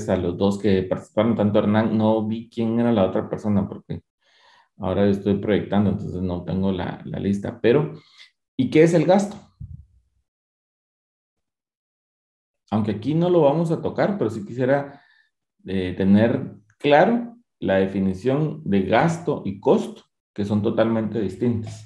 a los dos que participaron, tanto Hernán, no vi quién era la otra persona porque ahora estoy proyectando, entonces no tengo la lista, pero ¿y qué es el gasto? Aunque aquí no lo vamos a tocar, pero sí quisiera tener claro la definición de gasto y costo, que son totalmente distintas.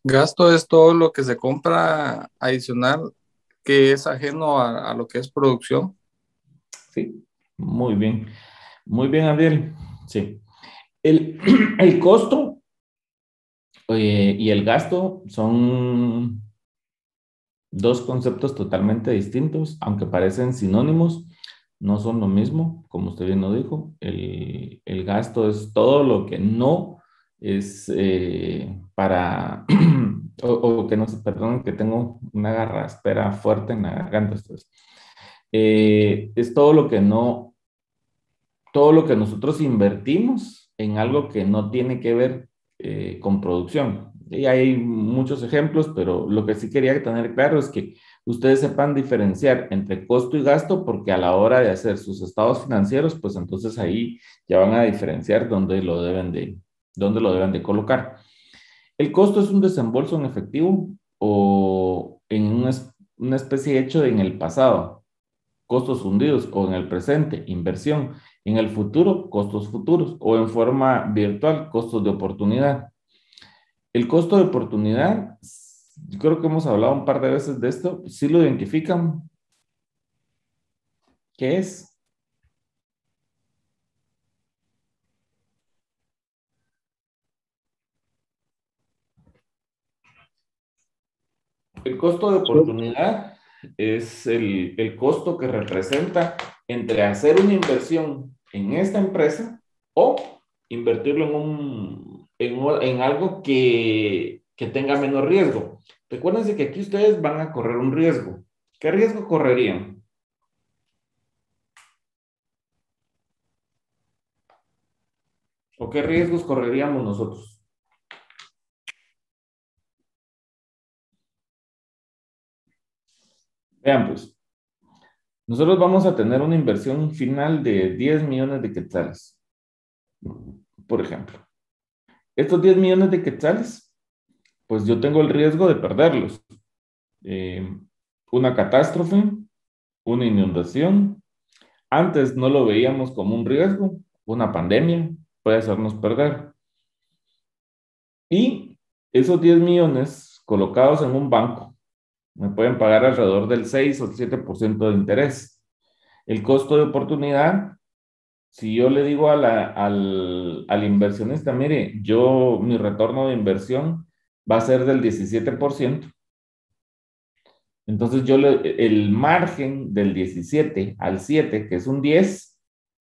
Gasto es todo lo que se compra adicional que es ajeno a lo que es producción. Sí, muy bien, Adriel. Sí. El, el costo y el gasto son dos conceptos totalmente distintos, aunque parecen sinónimos, no son lo mismo, como usted bien lo dijo. El gasto es todo lo que no es para, o que no se, perdón, que tengo una garraspera fuerte en la garganta. Entonces, es todo lo que no, todo lo que nosotros invertimos en algo que no tiene que ver con producción. Y hay muchos ejemplos, pero lo que sí quería tener claro es que ustedes sepan diferenciar entre costo y gasto, porque a la hora de hacer sus estados financieros, pues entonces ahí ya van a diferenciar dónde lo deben de colocar. El costo es un desembolso en efectivo o en una especie hecho en el pasado, costos fundidos, o en el presente, inversión, en el futuro, costos futuros, o en forma virtual, costos de oportunidad. El costo de oportunidad, yo creo que hemos hablado un par de veces de esto, si lo identifican, ¿qué es? El costo de oportunidad es el costo que representa entre hacer una inversión en esta empresa o invertirlo en algo que tenga menos riesgo. Recuérdense que aquí ustedes van a correr un riesgo. ¿Qué riesgo correrían? ¿O qué riesgos correríamos nosotros? Vean, pues, nosotros vamos a tener una inversión final de 10 millones de quetzales, por ejemplo. Estos 10 millones de quetzales, pues yo tengo el riesgo de perderlos. Eh, una catástrofe, una inundación. Antes no lo veíamos como un riesgo, una pandemia puede hacernos perder. Y esos 10 millones colocados en un banco me pueden pagar alrededor del 6 o el 7% de interés. El costo de oportunidad, si yo le digo al inversionista, mire, mi retorno de inversión va a ser del 17%. Entonces el margen del 17 al 7, que es un 10,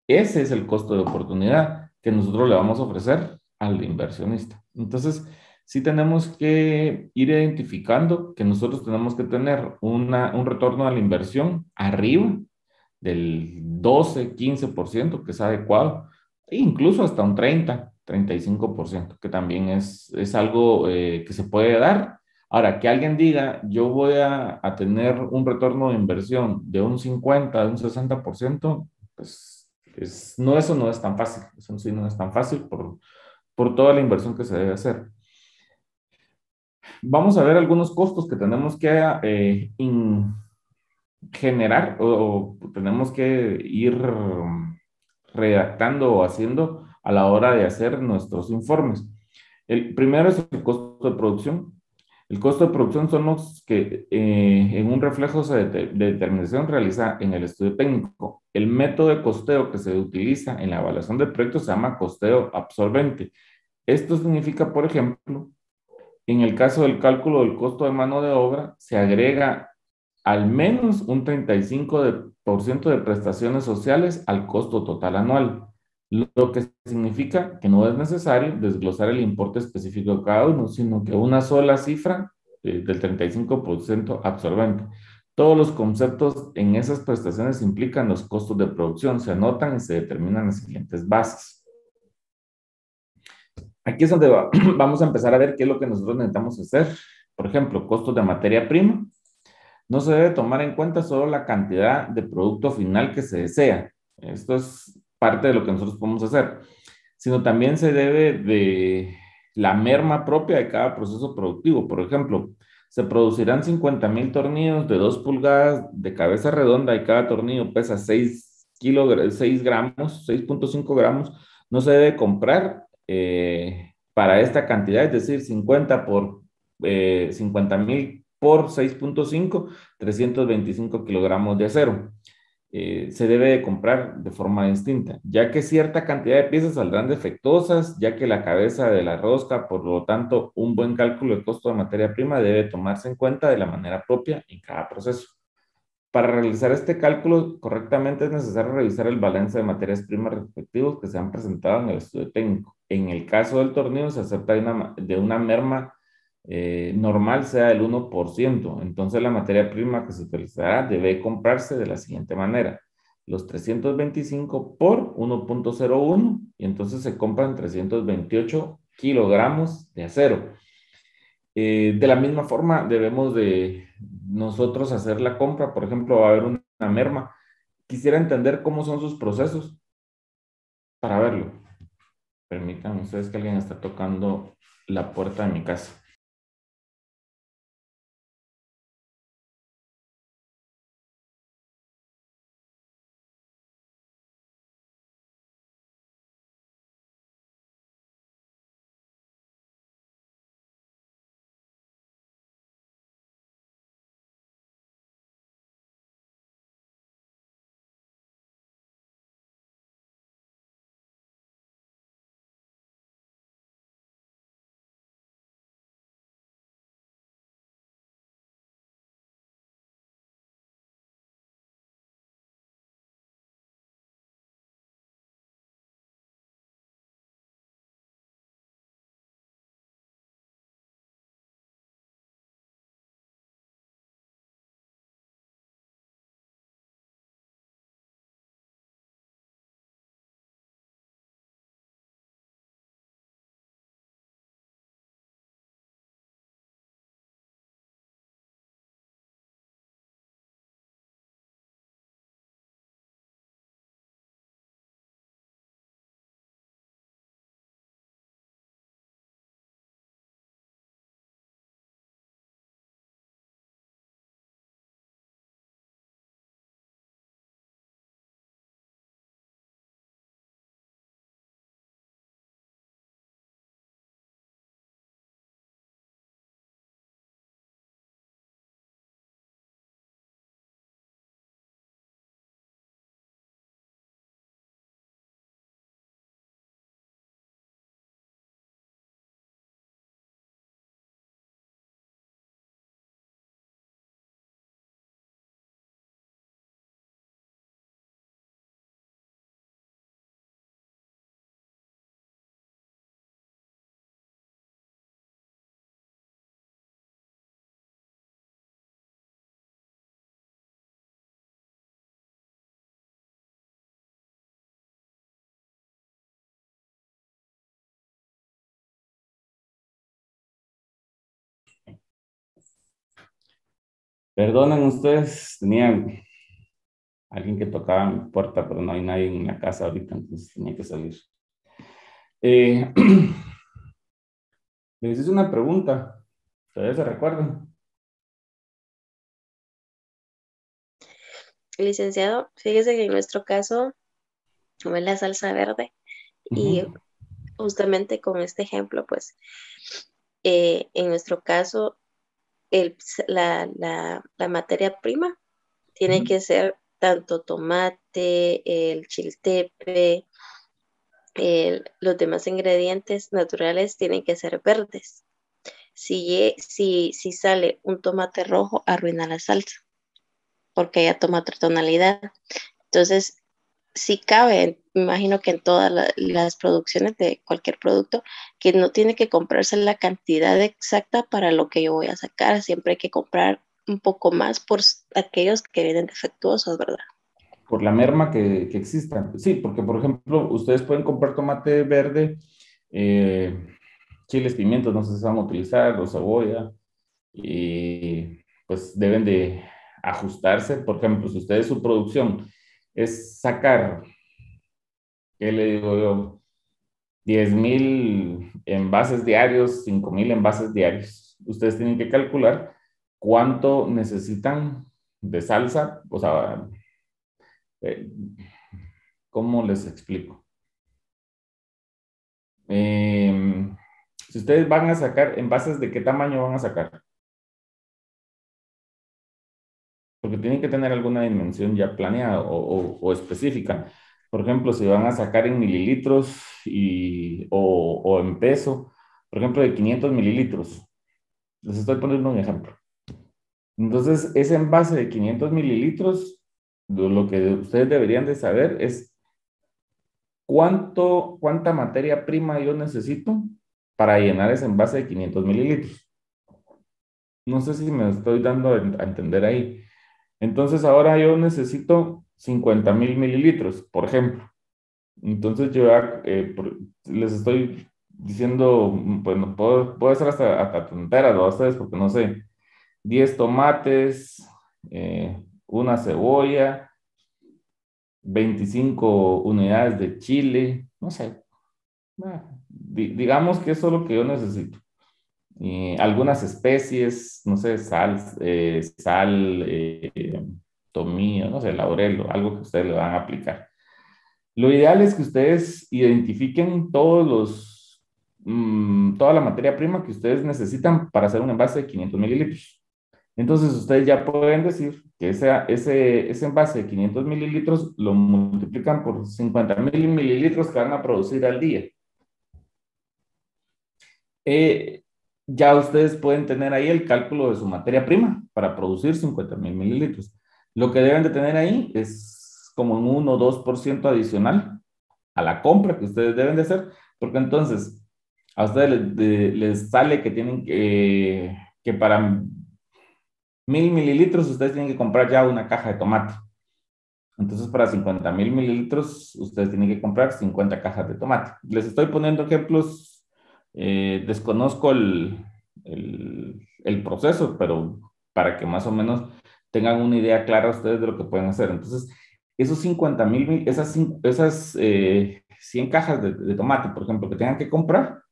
ese es el costo de oportunidad que nosotros le vamos a ofrecer al inversionista. Entonces, sí tenemos que ir identificando que nosotros tenemos que tener un retorno a la inversión arriba del 12-15%, que es adecuado, e incluso hasta un 30-35%, que también es algo que se puede dar. Ahora, que alguien diga, yo voy a tener un retorno de inversión de un 50, de un 60%, pues no, eso no es tan fácil. Eso sí no es tan fácil por toda la inversión que se debe hacer. Vamos a ver algunos costos que tenemos que generar o tenemos que ir redactando o haciendo a la hora de hacer nuestros informes. El primero es el costo de producción. El costo de producción son los que en un reflejo de determinación realiza en el estudio técnico. El método de costeo que se utiliza en la evaluación del proyecto se llama costeo absorbente. Esto significa, por ejemplo, en el caso del cálculo del costo de mano de obra, se agrega al menos un 35% de prestaciones sociales al costo total anual, lo que significa que no es necesario desglosar el importe específico de cada uno, sino que una sola cifra del 35% absorbente. Todos los conceptos en esas prestaciones implican los costos de producción, se anotan y se determinan las siguientes bases. Aquí es donde vamos a empezar a ver qué es lo que nosotros necesitamos hacer. Por ejemplo, costos de materia prima. No se debe tomar en cuenta solo la cantidad de producto final que se desea. Esto es parte de lo que nosotros podemos hacer, sino también se debe de la merma propia de cada proceso productivo. Por ejemplo, se producirán 50,000 tornillos de 2 pulgadas de cabeza redonda y cada tornillo pesa 6 gramos, 6,5 gramos. No se debe comprar para esta cantidad, es decir, 50,000 por 6,5, 325 kilogramos de acero. Se debe de comprar de forma distinta, ya que cierta cantidad de piezas saldrán defectuosas, ya que la cabeza de la rosca, por lo tanto, un buen cálculo de costo de materia prima debe tomarse en cuenta de la manera propia en cada proceso. Para realizar este cálculo correctamente es necesario revisar el balance de materias primas respectivos que se han presentado en el estudio técnico. En el caso del tornillo se acepta de una merma normal sea del 1%. Entonces la materia prima que se utilizará debe comprarse de la siguiente manera. Los 325 por 1,01 y entonces se compran 328 kilogramos de acero. De la misma forma, debemos de nosotros hacer la compra. Por ejemplo, va a haber una merma. Quisiera entender cómo son sus procesos para verlo. Permitan ustedes que alguien está tocando la puerta de mi casa. Perdonen ustedes, tenía alguien que tocaba mi puerta, pero no hay nadie en la casa ahorita, entonces tenía que salir. Eh, Les hice una pregunta, ¿todavía se recuerdan? Licenciado, fíjese que en nuestro caso, como es la salsa verde, y Ujú, justamente con este ejemplo, pues, en nuestro caso, la materia prima tiene ujú. que ser tanto tomate, el chiltepre, los demás ingredientes naturales tienen que ser verdes. Si sale un tomate rojo, arruina la salsa, porque ya toma otra tonalidad. Entonces, sí cabe, me imagino que en todas las producciones de cualquier producto, que no tiene que comprarse la cantidad exacta para lo que yo voy a sacar, siempre hay que comprar un poco más por aquellos que vienen defectuosos, ¿verdad? Por la merma que exista. Sí, porque por ejemplo, ustedes pueden comprar tomate verde. chiles, pimientos, no sé si se van a utilizar, o cebolla, y pues deben de ajustarse. Por ejemplo, si ustedes su producción es sacar, ¿qué le digo yo? 10,000 envases diarios, 5,000 envases diarios. Ustedes tienen que calcular cuánto necesitan de salsa, o sea, eh, ¿cómo les explico? Eh, si ustedes van a sacar envases, ¿de qué tamaño van a sacar? Porque tienen que tener alguna dimensión ya planeada o específica. Por ejemplo, si van a sacar en mililitros o en peso, por ejemplo, de 500 mililitros. Les estoy poniendo un ejemplo. Entonces, ese envase de 500 mililitros, lo que ustedes deberían de saber es cuánta materia prima yo necesito para llenar ese envase de 500 mililitros. No sé si me estoy dando a entender ahí. Entonces, ahora yo necesito 50,000 mililitros, por ejemplo. Entonces, yo les estoy diciendo, bueno, puedo hacer hasta tonteras a ustedes porque no sé, 10 tomates, una cebolla, 25 unidades de chile, no sé. Digamos que eso es lo que yo necesito. Algunas especies, no sé, tomillo, no sé, laurel, o algo que ustedes le van a aplicar. Lo ideal es que ustedes identifiquen toda la materia prima que ustedes necesitan para hacer un envase de 500 mililitros. Entonces, ustedes ya pueden decir que ese envase de 500 mililitros lo multiplican por 50,000 mililitros que van a producir al día. Eh, ya ustedes pueden tener ahí el cálculo de su materia prima para producir 50,000 mililitros. Lo que deben de tener ahí es como un 1 o 2% adicional a la compra que ustedes deben de hacer, porque entonces a ustedes les sale que tienen que para 1,000 mililitros ustedes tienen que comprar ya una caja de tomate. Entonces, para 50,000 mililitros, ustedes tienen que comprar 50 cajas de tomate. Les estoy poniendo ejemplos, desconozco el proceso, pero para que más o menos tengan una idea clara ustedes de lo que pueden hacer. Entonces, esos 50,000, esas 100 cajas de tomate, por ejemplo, que tengan que comprar,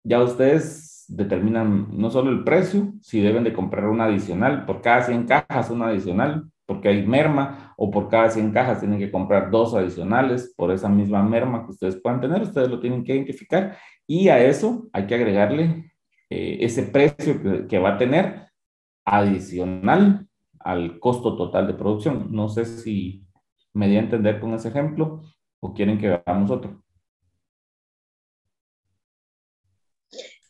ya ustedes determinan no solo el precio, si deben de comprar una adicional, por cada 100 cajas una adicional, porque hay merma, o por cada 100 cajas tienen que comprar dos adicionales por esa misma merma que ustedes puedan tener, ustedes lo tienen que identificar y a eso hay que agregarle ese precio que va a tener adicional al costo total de producción. No sé si me di a entender con ese ejemplo o quieren que veamos otro.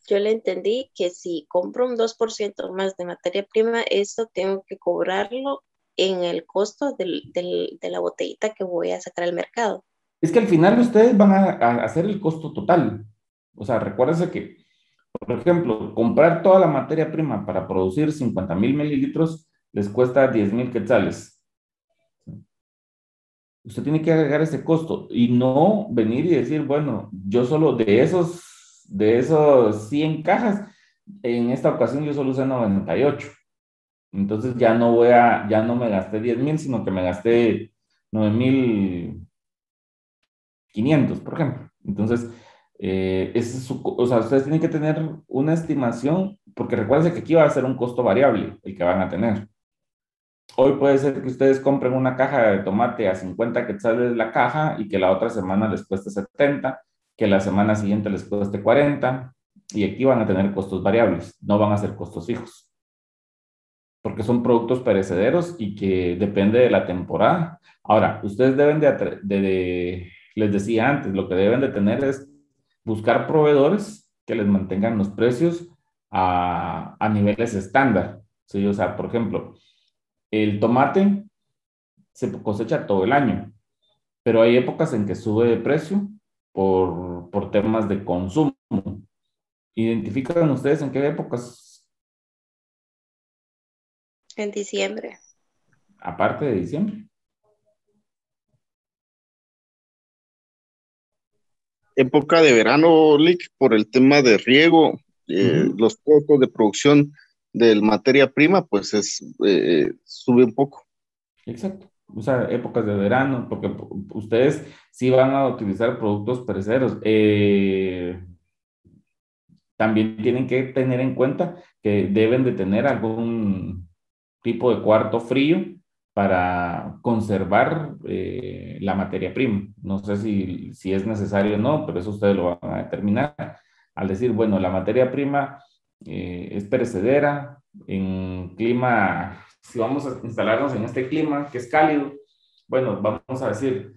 Yo le entendí que si compro un 2% más de materia prima, esto tengo que cobrarlo en el costo de la botellita que voy a sacar al mercado. Es que al final ustedes van a hacer el costo total. O sea, recuérdense que, por ejemplo, comprar toda la materia prima para producir 50,000 mililitros les cuesta 10,000 quetzales. Usted tiene que agregar ese costo y no venir y decir, bueno, yo solo de esos 100 cajas, en esta ocasión yo solo usé 98. Entonces ya no me gasté 10,000, sino que me gasté 9,500, por ejemplo. Entonces, o sea, ustedes tienen que tener una estimación, porque recuerden que aquí va a ser un costo variable el que van a tener. Hoy puede ser que ustedes compren una caja de tomate a 50 quetzales la caja y que la otra semana les cueste 70, que la semana siguiente les cueste 40, y aquí van a tener costos variables, no van a ser costos fijos, porque son productos perecederos y que depende de la temporada. Ahora, ustedes deben les decía antes, lo que deben de tener es buscar proveedores que les mantengan los precios a niveles estándar. ¿Sí? O sea, por ejemplo, el tomate se cosecha todo el año, pero hay épocas en que sube de precio por temas de consumo. ¿Identifican ustedes en qué épocas, En diciembre. aparte de diciembre? época de verano, Lick, por el tema de riego, los costos de producción de materia prima, pues sube un poco. Exacto. O sea, épocas de verano, porque ustedes sí van a utilizar productos perecederos. También tienen que tener en cuenta que deben de tener algún tipo de cuarto frío para conservar la materia prima. No sé si es necesario o no, pero eso ustedes lo van a determinar. Al decir, bueno, la materia prima es perecedera en clima, si vamos a instalarnos en este clima que es cálido, bueno, vamos a decir,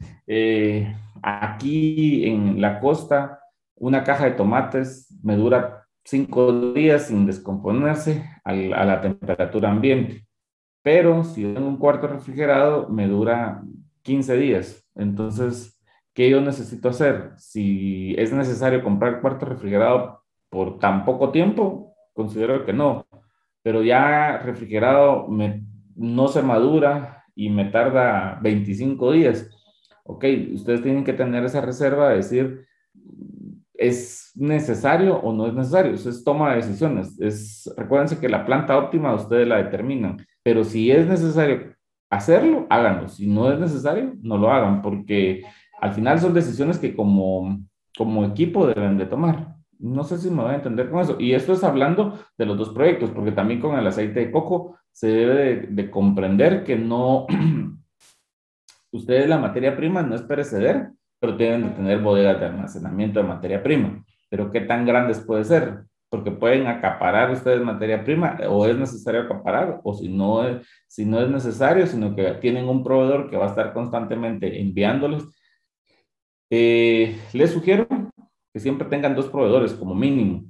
aquí en la costa, una caja de tomates me dura 5 días sin descomponerse a la temperatura ambiente, pero si en un cuarto refrigerado me dura 15 días. Entonces, ¿qué yo necesito hacer? Si es necesario comprar cuarto refrigerado por tan poco tiempo, considero que no, pero ya refrigerado no se madura y me tarda 25 días. Ok, ustedes tienen que tener esa reserva de decir, ¿es necesario o no es necesario? Eso es toma de decisiones. Recuérdense que la planta óptima ustedes la determinan, pero si es necesario hacerlo, háganlo. Si no es necesario, no lo hagan, porque al final son decisiones que como equipo deben de tomar. No sé si me voy a entender con eso. Y esto es hablando de los dos proyectos, porque también con el aceite de coco se debe de comprender que no, ustedes la materia prima no es perecedera, pero deben de tener bodegas de almacenamiento de materia prima. Pero ¿qué tan grandes puede ser? Porque pueden acaparar ustedes materia prima, o es necesario acaparar, o si no es necesario, sino que tienen un proveedor que va a estar constantemente enviándoles. Les sugiero que siempre tengan dos proveedores como mínimo,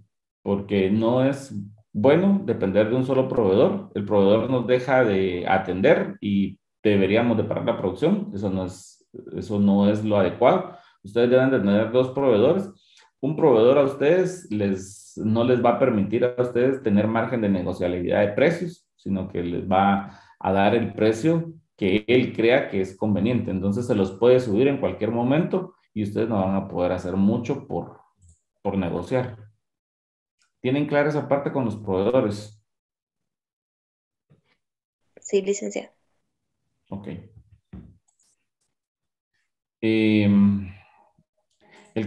porque no es bueno depender de un solo proveedor. El proveedor nos deja de atender y deberíamos de parar la producción. Eso no es lo adecuado. Ustedes deben de tener dos proveedores. Un proveedor a ustedes no les va a permitir a ustedes tener margen de negociabilidad de precios, sino que les va a dar el precio que él crea que es conveniente. Entonces se los puede subir en cualquier momento y ustedes no van a poder hacer mucho por negociar. ¿Tienen clara esa parte con los proveedores? Sí, licenciado. Ok. El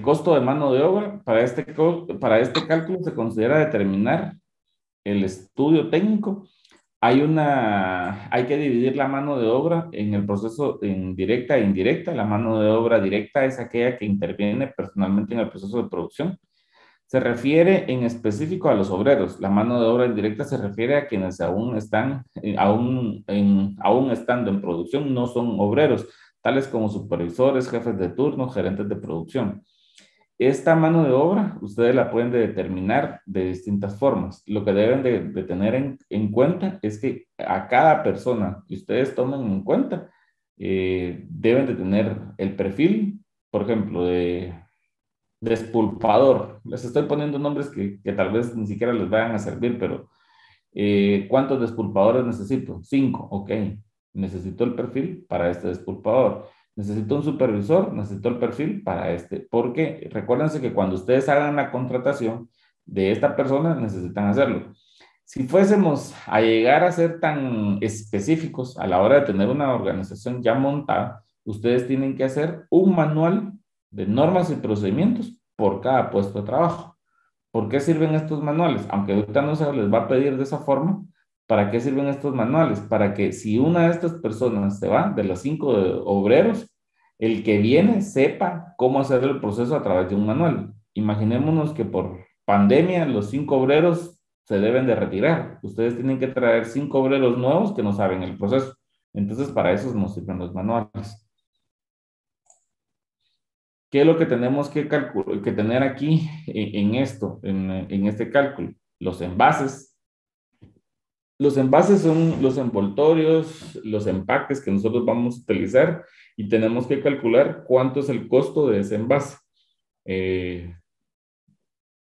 costo de mano de obra, para este cálculo se considera determinar el estudio técnico. Hay que dividir la mano de obra en el proceso en directa e indirecta. La mano de obra directa es aquella que interviene personalmente en el proceso de producción. Se refiere en específico a los obreros. La mano de obra indirecta se refiere a quienes aún estando en producción, no son obreros, tales como supervisores, jefes de turno, gerentes de producción. Esta mano de obra, ustedes la pueden determinar de distintas formas. Lo que deben de tener en cuenta es que a cada persona que ustedes tomen en cuenta, deben de tener el perfil, por ejemplo, de despulpador. Les estoy poniendo nombres que tal vez ni siquiera les vayan a servir, pero ¿cuántos despulpadores necesito? 5, ok. Necesito el perfil para este despulpador. Necesito un supervisor, necesito el perfil para este. Porque recuérdense que cuando ustedes hagan la contratación de esta persona, necesitan hacerlo. Si fuésemos a llegar a ser tan específicos a la hora de tener una organización ya montada, ustedes tienen que hacer un manual de normas y procedimientos por cada puesto de trabajo. ¿Por qué sirven estos manuales? Aunque ahorita no se les va a pedir de esa forma, ¿para qué sirven estos manuales? Para que si una de estas personas se va, de los 5 obreros, el que viene sepa cómo hacer el proceso a través de un manual. Imaginémonos que por pandemia los 5 obreros se deben de retirar. Ustedes tienen que traer 5 obreros nuevos que no saben el proceso. Entonces, para eso nos sirven los manuales. ¿Qué es lo que tenemos que tener aquí en este cálculo? Los envases. Los envases son los envoltorios, los empaques que nosotros vamos a utilizar y tenemos que calcular cuánto es el costo de ese envase.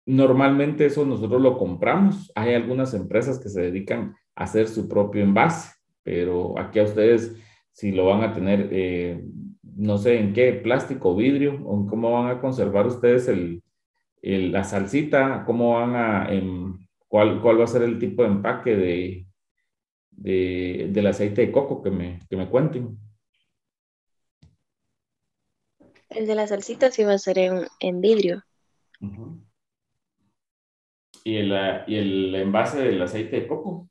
Normalmente eso nosotros lo compramos. Hay algunas empresas que se dedican a hacer su propio envase, pero aquí a ustedes, si lo van a tener no sé en qué, plástico, vidrio, o cómo van a conservar ustedes la salsita, cómo van a, cuál va a ser el tipo de empaque del aceite de coco que me cuenten. El de las salsitas sí va a ser en vidrio. Ujú. Y el envase del aceite de coco.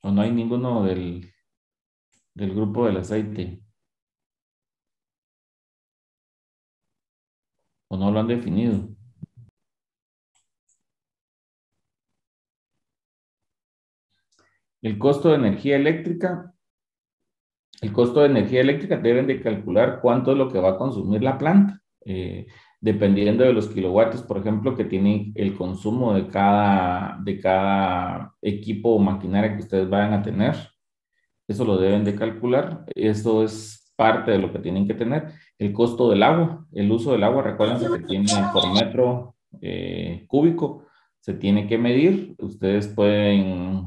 ¿O no hay ninguno del grupo del aceite? ¿O no lo han definido? El costo de energía eléctrica. El costo de energía eléctrica deben de calcular cuánto es lo que va a consumir la planta, dependiendo de los kilovatios, por ejemplo, que tiene el consumo de cada equipo o maquinaria que ustedes vayan a tener. Eso lo deben de calcular. Eso es parte de lo que tienen que tener. El costo del agua, el uso del agua, recuérdense que tiene por metro cúbico, se tiene que medir. Ustedes pueden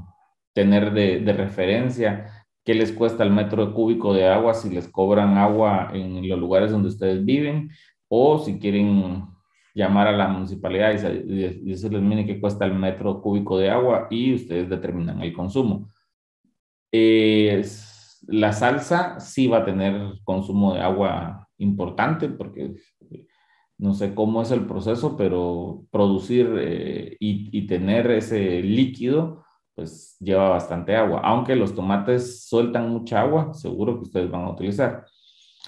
tener de referencia qué les cuesta el metro cúbico de agua si les cobran agua en los lugares donde ustedes viven, o si quieren llamar a la municipalidad y decirles, miren qué cuesta el metro cúbico de agua, y ustedes determinan el consumo. La salsa sí va a tener consumo de agua importante, porque no sé cómo es el proceso, pero producir y tener ese líquido, pues lleva bastante agua. Aunque los tomates sueltan mucha agua, seguro que ustedes van a utilizar.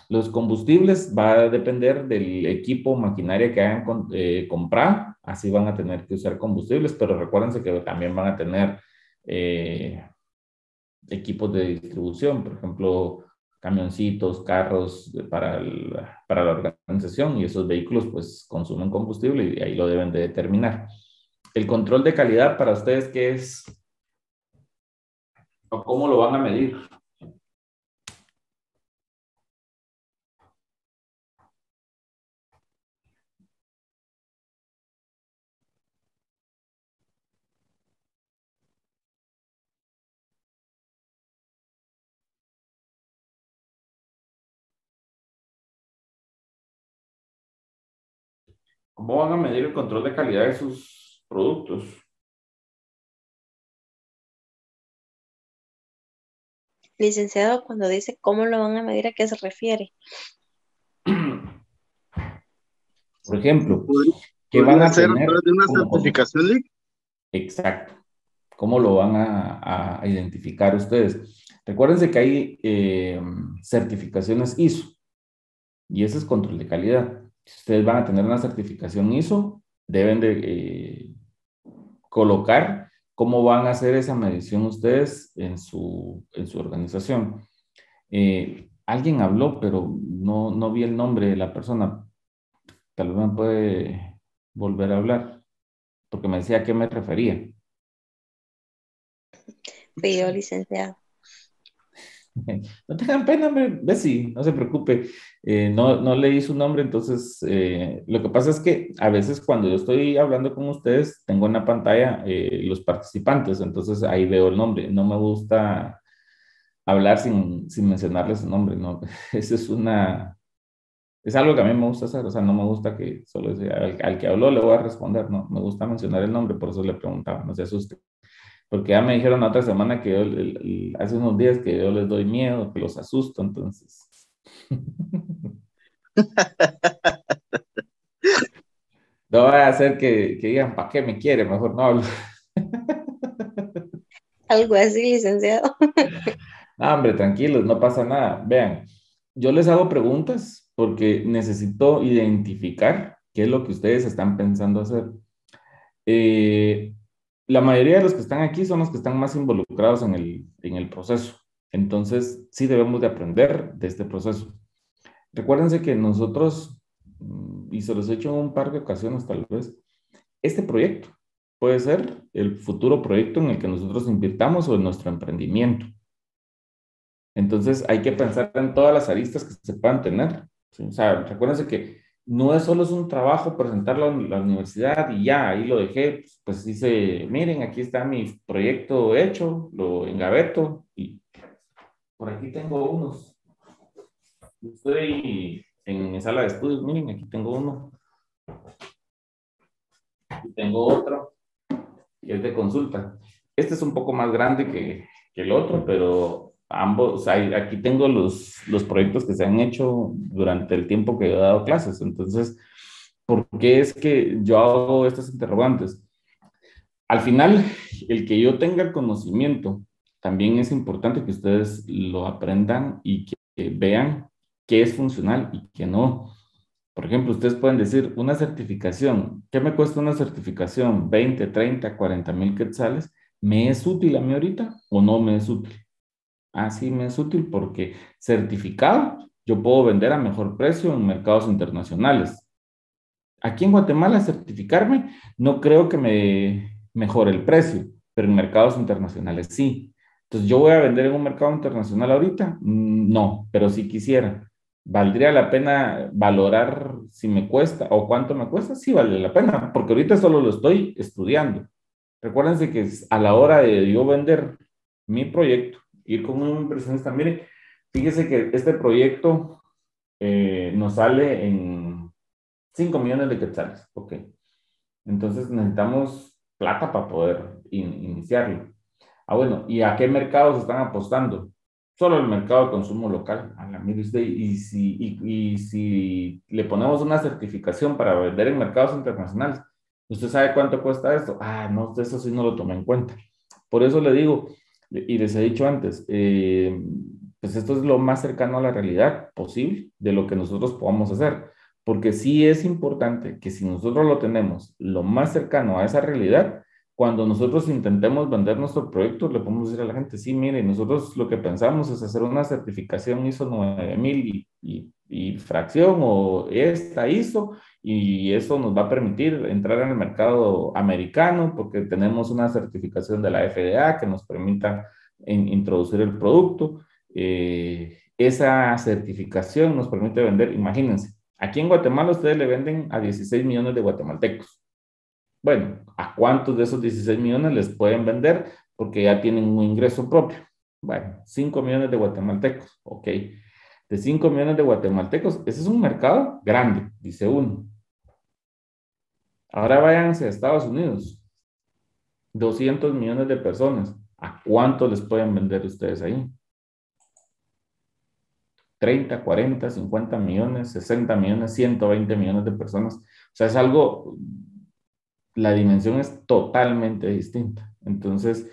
Los combustibles va a depender del equipo o maquinaria que hayan comprado, así van a tener que usar combustibles, pero recuérdense que también van a tener equipos de distribución, por ejemplo, camioncitos, carros para la organización, y esos vehículos pues consumen combustible y ahí lo deben de determinar. El control de calidad para ustedes, ¿qué es? ¿O cómo lo van a medir? ¿Cómo van a medir el control de calidad de sus productos? Licenciado, cuando dice cómo lo van a medir, ¿a qué se refiere? Por ejemplo, ¿qué van Podría a ser a tener? través de una ¿Cómo? certificación, Lick. Exacto. ¿Cómo lo van a identificar ustedes? Recuérdense que hay certificaciones ISO, y ese es control de calidad. Si ustedes van a tener una certificación ISO, deben de colocar cómo van a hacer esa medición ustedes en su organización. Alguien habló, pero no vi el nombre de la persona. Tal vez me puede volver a hablar, porque me decía a qué me refería. Fui yo, licenciado. No tengan pena, hombre, Bessie, no se preocupe. No leí su nombre, entonces lo que pasa es que a veces cuando yo estoy hablando con ustedes, tengo en la pantalla los participantes, entonces ahí veo el nombre. No me gusta hablar sin mencionarles su nombre, ¿no? Eso es algo que a mí me gusta hacer, o sea, no me gusta que solo sea al que habló le voy a responder, no, me gusta mencionar el nombre, por eso le preguntaba, no se asuste. Porque ya me dijeron la otra semana que hace unos días que yo les doy miedo, que los asusto, entonces. No va a hacer que digan, ¿para qué me quiere? Mejor no hablo. Algo así, licenciado. No, hombre, tranquilos, no pasa nada. Vean, yo les hago preguntas porque necesito identificar qué es lo que ustedes están pensando hacer. Eh, la mayoría de los que están aquí son los que están más involucrados en el proceso. Entonces, sí debemos de aprender de este proceso. Recuérdense que nosotros, y se los he hecho en un par de ocasiones tal vez, este proyecto puede ser el futuro proyecto en el que nosotros invirtamos o en nuestro emprendimiento. Entonces hay que pensar en todas las aristas que se puedan tener. ¿Sí? O sea, recuérdense que no es solo es un trabajo presentarlo en la universidad y ya, ahí lo dejé, pues dice, miren, aquí está mi proyecto hecho, lo engaveto y por aquí tengo unos. Estoy en mi sala de estudios, miren, aquí tengo uno, aquí tengo otro, y es de consulta. Este es un poco más grande que el otro, pero ambos, o sea, aquí tengo los proyectos que se han hecho durante el tiempo que he dado clases. Entonces, ¿por qué es que yo hago estas interrogantes? Al final, el que yo tenga el conocimiento, también es importante que ustedes lo aprendan y que vean qué es funcional y qué no. Por ejemplo, ustedes pueden decir una certificación. ¿Qué me cuesta una certificación? 20, 30, 40,000 quetzales. ¿Me es útil a mí ahorita o no me es útil? Ah, sí, me es útil porque certificado yo puedo vender a mejor precio en mercados internacionales. Aquí en Guatemala certificarme no creo que me mejore el precio, pero en mercados internacionales sí. Entonces, ¿yo voy a vender en un mercado internacional ahorita? No, pero si quisiera. ¿Valdría la pena valorar si me cuesta o cuánto me cuesta? Sí, vale la pena, porque ahorita solo lo estoy estudiando. Recuérdense que a la hora de yo vender mi proyecto, ir con un inversionista, mire, fíjese que este proyecto nos sale en 5 millones de quetzales. Ok. Entonces necesitamos plata para poder iniciarlo. Ah, bueno, ¿y a qué mercados están apostando? Solo el mercado de consumo local. A la mire usted, y si le ponemos una certificación para vender en mercados internacionales, ¿usted sabe cuánto cuesta esto? Ah, no, eso sí no lo tomé en cuenta. Por eso le digo, y les he dicho antes, pues esto es lo más cercano a la realidad posible de lo que nosotros podamos hacer. Porque sí es importante que si nosotros lo tenemos lo más cercano a esa realidad, cuando nosotros intentemos vender nuestro proyecto, le podemos decir a la gente, sí, mire, nosotros lo que pensamos es hacer una certificación ISO 9000 y fracción o esta ISO, y eso nos va a permitir entrar en el mercado americano porque tenemos una certificación de la FDA que nos permita introducir el producto. Esa certificación nos permite vender, imagínense, aquí en Guatemala ustedes le venden a 16 millones de guatemaltecos. Bueno, ¿a cuántos de esos 16 millones les pueden vender? Porque ya tienen un ingreso propio. Bueno, 5 millones de guatemaltecos, ok. De 5 millones de guatemaltecos, ese es un mercado grande, dice uno. Ahora váyanse a Estados Unidos, 200 millones de personas. ¿A cuánto les pueden vender ustedes ahí? 30, 40, 50 millones, 60 millones, 120 millones de personas. O sea, es algo, la dimensión es totalmente distinta. Entonces,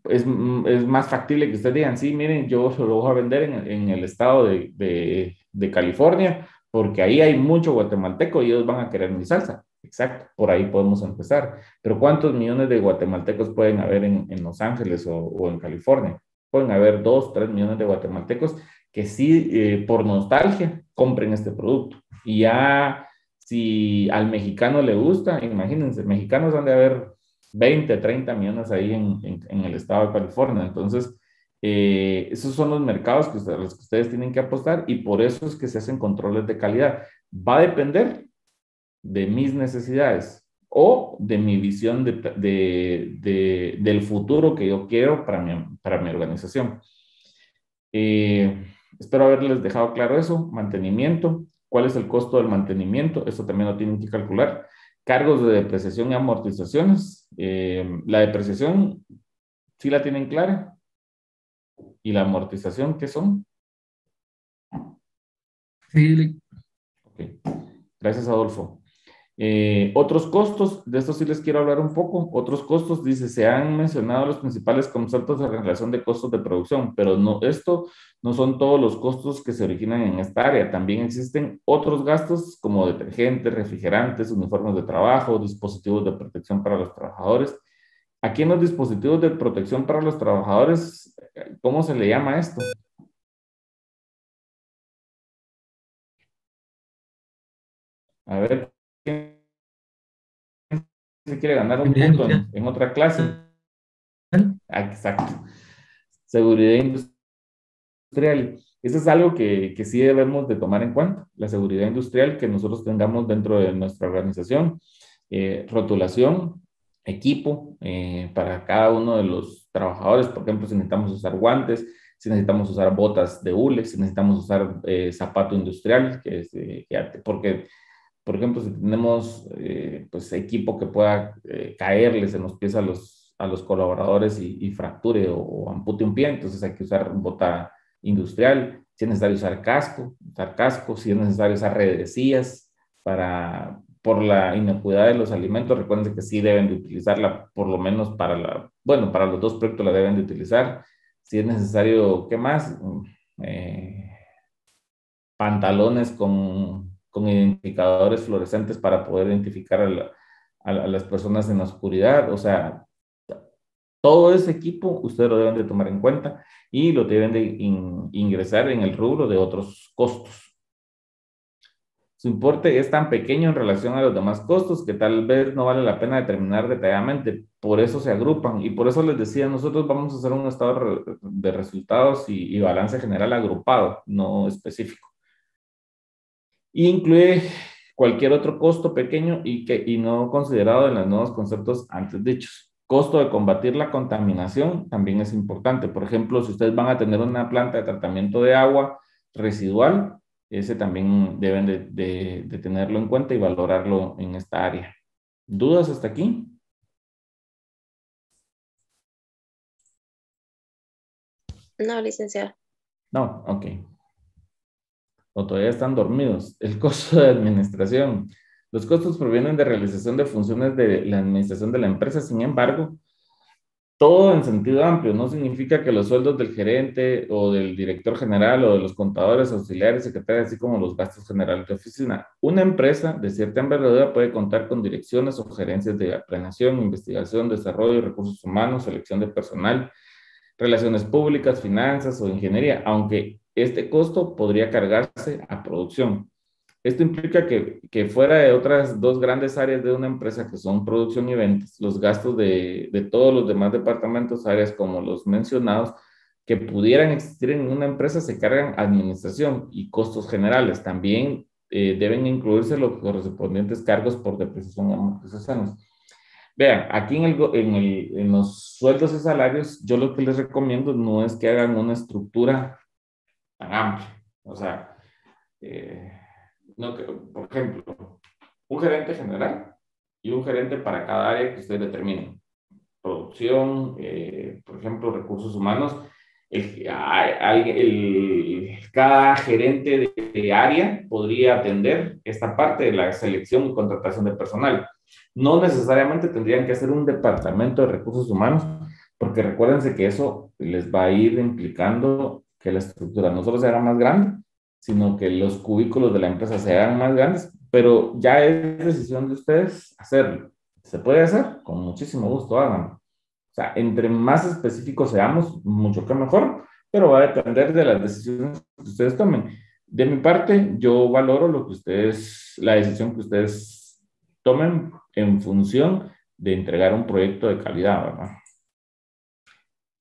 es más factible que ustedes digan, sí, miren, yo lo voy a vender en el estado de California, porque ahí hay mucho guatemalteco y ellos van a querer mi salsa. Exacto, por ahí podemos empezar. Pero ¿cuántos millones de guatemaltecos pueden haber en Los Ángeles o en California? Pueden haber 2, 3 millones de guatemaltecos que sí, por nostalgia, compren este producto. Y ya, si al mexicano le gusta, imagínense, mexicanos han de haber 20, 30 millones ahí en el estado de California. Entonces, esos son los mercados los que ustedes tienen que apostar y por eso es que se hacen controles de calidad. Va a depender de mis necesidades o de mi visión del futuro que yo quiero para mi organización. Espero haberles dejado claro eso. Mantenimiento. ¿Cuál es el costo del mantenimiento? Eso también lo tienen que calcular. Cargos de depreciación y amortizaciones. La depreciación, ¿sí la tienen clara? ¿Y la amortización qué son? Sí, Ok. Gracias, Adolfo. Otros costos, de estos sí les quiero hablar un poco. Otros costos, dice, se han mencionado los principales conceptos de relación de costos de producción, pero no, esto no son todos los costos que se originan en esta área. También existen otros gastos como detergentes, refrigerantes, uniformes de trabajo, dispositivos de protección para los trabajadores. Aquí en los dispositivos de protección para los trabajadores, ¿cómo se le llama esto? A ver, ¿quién se quiere ganar un seguridad punto industrial. en otra clase? Ah, exacto. Seguridad industrial industrial. Eso es algo que sí debemos de tomar en cuenta, la seguridad industrial que nosotros tengamos dentro de nuestra organización, rotulación, equipo para cada uno de los trabajadores. Por ejemplo, si necesitamos usar guantes, si necesitamos usar botas de hule, si necesitamos usar zapato industrial, porque, por ejemplo, si tenemos pues equipo que pueda caerles en los pies a los colaboradores y fracture o ampute un pie, entonces hay que usar bota industrial. Si es necesario usar casco, si es necesario usar redecillas por la inocuidad de los alimentos. Recuerden que sí deben de utilizarla, por lo menos bueno, para los dos proyectos la deben de utilizar. Si es necesario, ¿qué más? Eh, Pantalones con identificadores fluorescentes para poder identificar a las personas en la oscuridad. O sea, todo ese equipo ustedes lo deben de tomar en cuenta y lo deben de ingresar en el rubro de otros costos. Su importe es tan pequeño en relación a los demás costos que tal vez no vale la pena determinar detalladamente. Por eso se agrupan y por eso les decía, nosotros vamos a hacer un estado de resultados y balance general agrupado, no específico. Y incluye cualquier otro costo pequeño y no considerado en los nuevos conceptos antes dichos. Costo de combatir la contaminación también es importante. Por ejemplo, si ustedes van a tener una planta de tratamiento de agua residual, ese también deben de tenerlo en cuenta y valorarlo en esta área. ¿Dudas hasta aquí? No, licenciado. No, ok. O todavía están dormidos. El costo de administración. Los costos provienen de realización de funciones de la administración de la empresa. Sin embargo, todo en sentido amplio, no significa que los sueldos del gerente o del director general o de los contadores, auxiliares, secretarios, así como los gastos generales de oficina. Una empresa de cierta envergadura puede contar con direcciones o gerencias de planeación, investigación, desarrollo, recursos humanos, selección de personal, relaciones públicas, finanzas o ingeniería, aunque este costo podría cargarse a producción. Esto implica que fuera de otras dos grandes áreas de una empresa que son producción y ventas, los gastos de todos los demás departamentos, áreas como los mencionados, que pudieran existir en una empresa se cargan administración y costos generales. También deben incluirse los correspondientes cargos por depreciación y amortizaciones. Vean, aquí en los sueldos y salarios, yo lo que les recomiendo no es que hagan una estructura tan amplia. O sea, no, por ejemplo, un gerente general y un gerente para cada área que ustedes determinen. Producción, por ejemplo, recursos humanos. Cada gerente de área podría atender esta parte de la selección y contratación de personal. No necesariamente tendrían que hacer un departamento de recursos humanos, porque recuérdense que eso les va a ir implicando que la estructura no solo se haga más grande, sino que los cubículos de la empresa se hagan más grandes, pero ya es decisión de ustedes hacerlo. ¿Se puede hacer? Con muchísimo gusto, háganlo. O sea, entre más específicos seamos, mucho que mejor, pero va a depender de las decisiones que ustedes tomen. De mi parte, yo valoro la decisión que ustedes tomen en función de entregar un proyecto de calidad, ¿verdad?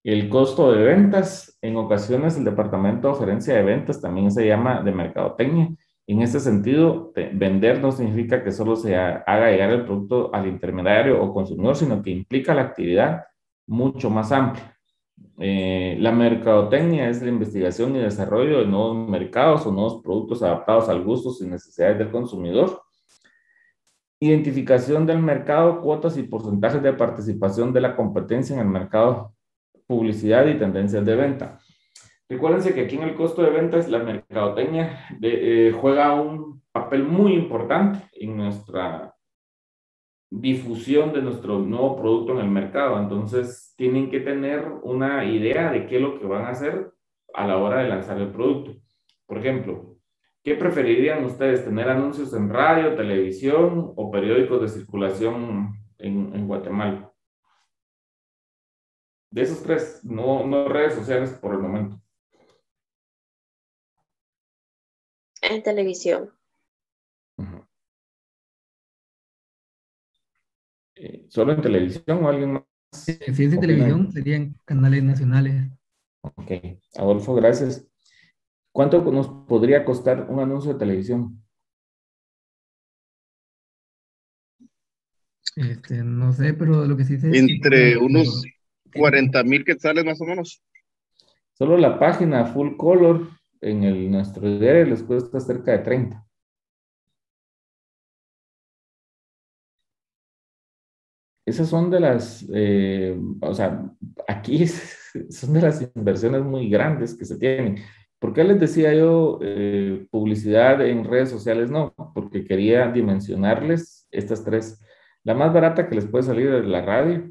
El costo de ventas, en ocasiones el departamento de gerencia de ventas también se llama de mercadotecnia. En este sentido, vender no significa que solo se haga llegar el producto al intermediario o consumidor, sino que implica la actividad mucho más amplia. La mercadotecnia es la investigación y desarrollo de nuevos mercados o nuevos productos adaptados al gustos y necesidades del consumidor. Identificación del mercado, cuotas y porcentajes de participación de la competencia en el mercado, publicidad y tendencias de venta. Recuérdense que aquí en el costo de ventas la mercadotecnia juega un papel muy importante en nuestra difusión de nuestro nuevo producto en el mercado. Entonces, tienen que tener una idea de qué es lo que van a hacer a la hora de lanzar el producto. Por ejemplo, ¿qué preferirían ustedes? ¿Tener anuncios en radio, televisión o periódicos de circulación en Guatemala? De esos tres, no redes sociales por el momento. En televisión. ¿Solo en televisión o alguien más? Si es de televisión, serían canales nacionales. Ok, Adolfo, gracias. ¿Cuánto nos podría costar un anuncio de televisión? No sé, pero lo que sí sé es que Entre unos 40,000 quetzales más o menos. Solo la página full color en nuestro diario les cuesta cerca de 30. Esas son de las, o sea, aquí son de las inversiones muy grandes que se tienen. ¿Por qué les decía yo publicidad en redes sociales? No, porque quería dimensionarles estas tres. La más barata que les puede salir es la radio,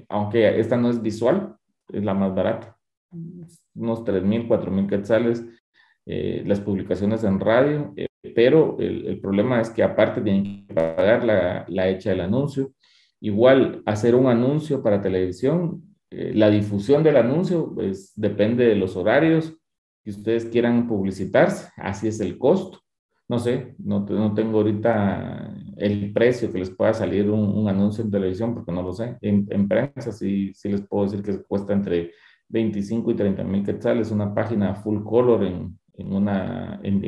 aunque esta no es visual, es la más barata. Unos 3,000, 4,000 quetzales las publicaciones en radio, pero el problema es que aparte tienen que pagar la hecha del anuncio. Igual, hacer un anuncio para televisión, la difusión del anuncio pues, depende de los horarios que ustedes quieran publicitarse, así es el costo. No sé, no tengo ahorita el precio que les pueda salir un anuncio en televisión, porque no lo sé. En prensa sí les puedo decir que cuesta entre 25 y 30,000 quetzales una página full color en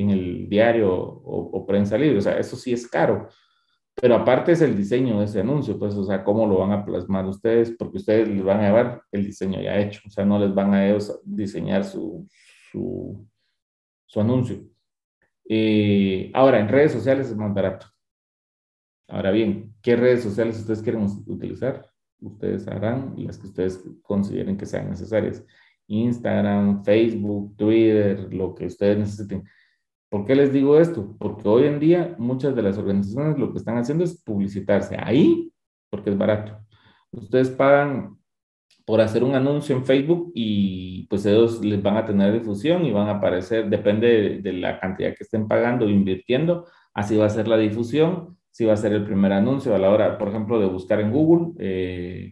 el diario o prensa libre. O sea, eso sí es caro. Pero aparte es el diseño de ese anuncio, pues, o sea, cómo lo van a plasmar ustedes, porque ustedes les van a llevar el diseño ya hecho, o sea, no les van a ellos diseñar su, su anuncio. Ahora, en redes sociales es más barato. Ahora bien, ¿qué redes sociales ustedes quieren utilizar? Ustedes harán las que ustedes consideren que sean necesarias. Instagram, Facebook, Twitter, lo que ustedes necesiten. ¿Por qué les digo esto? Porque hoy en día muchas de las organizaciones lo que están haciendo es publicitarse ahí porque es barato. Ustedes pagan por hacer un anuncio en Facebook y pues ellos les van a tener difusión y van a aparecer, depende de la cantidad que estén pagando o invirtiendo, así va a ser la difusión, si va a ser el primer anuncio a la hora, por ejemplo, de buscar en Google,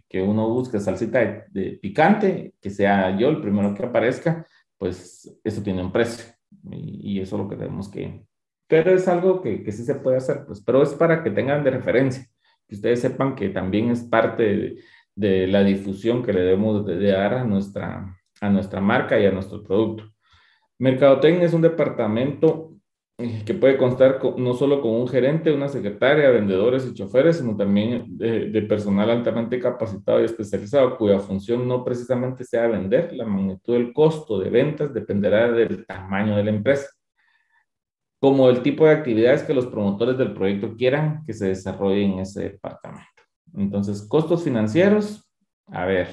que uno busque salsita de picante, que sea yo el primero que aparezca, pues eso tiene un precio y eso es lo que tenemos que... Pero es algo que sí se puede hacer, pues, pero es para que tengan de referencia, que ustedes sepan que también es parte de la difusión que le debemos de dar a nuestra marca y a nuestro producto. Mercadotecnia es un departamento que puede constar no solo con un gerente, una secretaria, vendedores y choferes, sino también de personal altamente capacitado y especializado, cuya función no precisamente sea vender. La magnitud del costo de ventas dependerá del tamaño de la empresa, como el tipo de actividades que los promotores del proyecto quieran que se desarrolle en ese departamento. Entonces, costos financieros, a ver,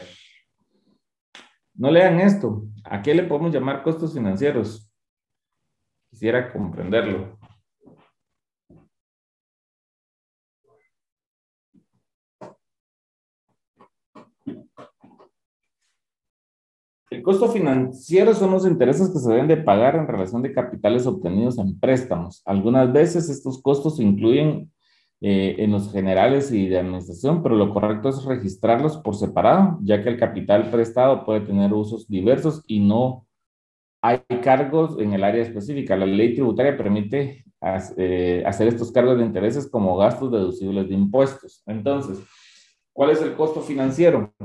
no lean esto. ¿A qué le podemos llamar costos financieros? Quisiera comprenderlo. El costo financiero son los intereses que se deben de pagar en relación de capitales obtenidos en préstamos. Algunas veces estos costos se incluyen en los generales y de administración, pero lo correcto es registrarlos por separado, ya que el capital prestado puede tener usos diversos y no hay cargos en el área específica. La ley tributaria permite hacer estos cargos de intereses como gastos deducibles de impuestos. Entonces, ¿cuál es el costo financiero?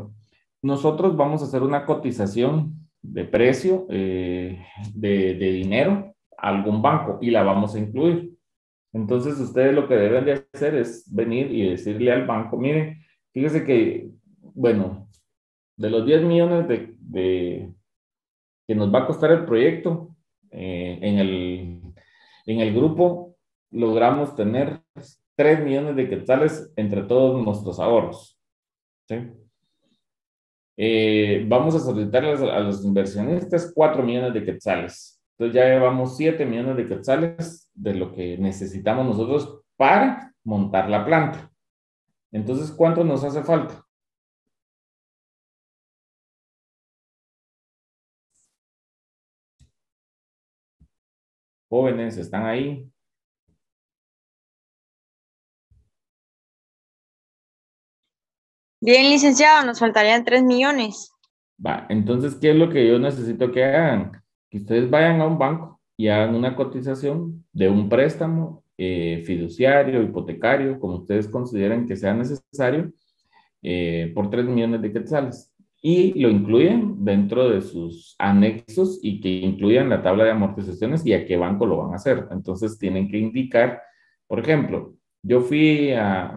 Nosotros vamos a hacer una cotización de precio de dinero a algún banco y la vamos a incluir. Entonces, ustedes lo que deben de hacer es venir y decirle al banco, mire, fíjese que, bueno, de los 10 millones que nos va a costar el proyecto, en el grupo logramos tener 3 millones de quetzales entre todos nuestros ahorros. ¿Sí? Vamos a solicitarles a los inversionistas 4 millones de quetzales. Entonces ya llevamos 7 millones de quetzales de lo que necesitamos nosotros para montar la planta. Entonces, ¿cuánto nos hace falta? Jóvenes, ¿están ahí? Bien, licenciado, nos faltarían 3 millones. Va, entonces, ¿qué es lo que yo necesito que hagan? Que ustedes vayan a un banco y hagan una cotización de un préstamo fiduciario, hipotecario, como ustedes consideren que sea necesario, por 3 millones de quetzales. y lo incluyen dentro de sus anexos y que incluyan la tabla de amortizaciones y a qué banco lo van a hacer. Entonces tienen que indicar, por ejemplo, yo fui a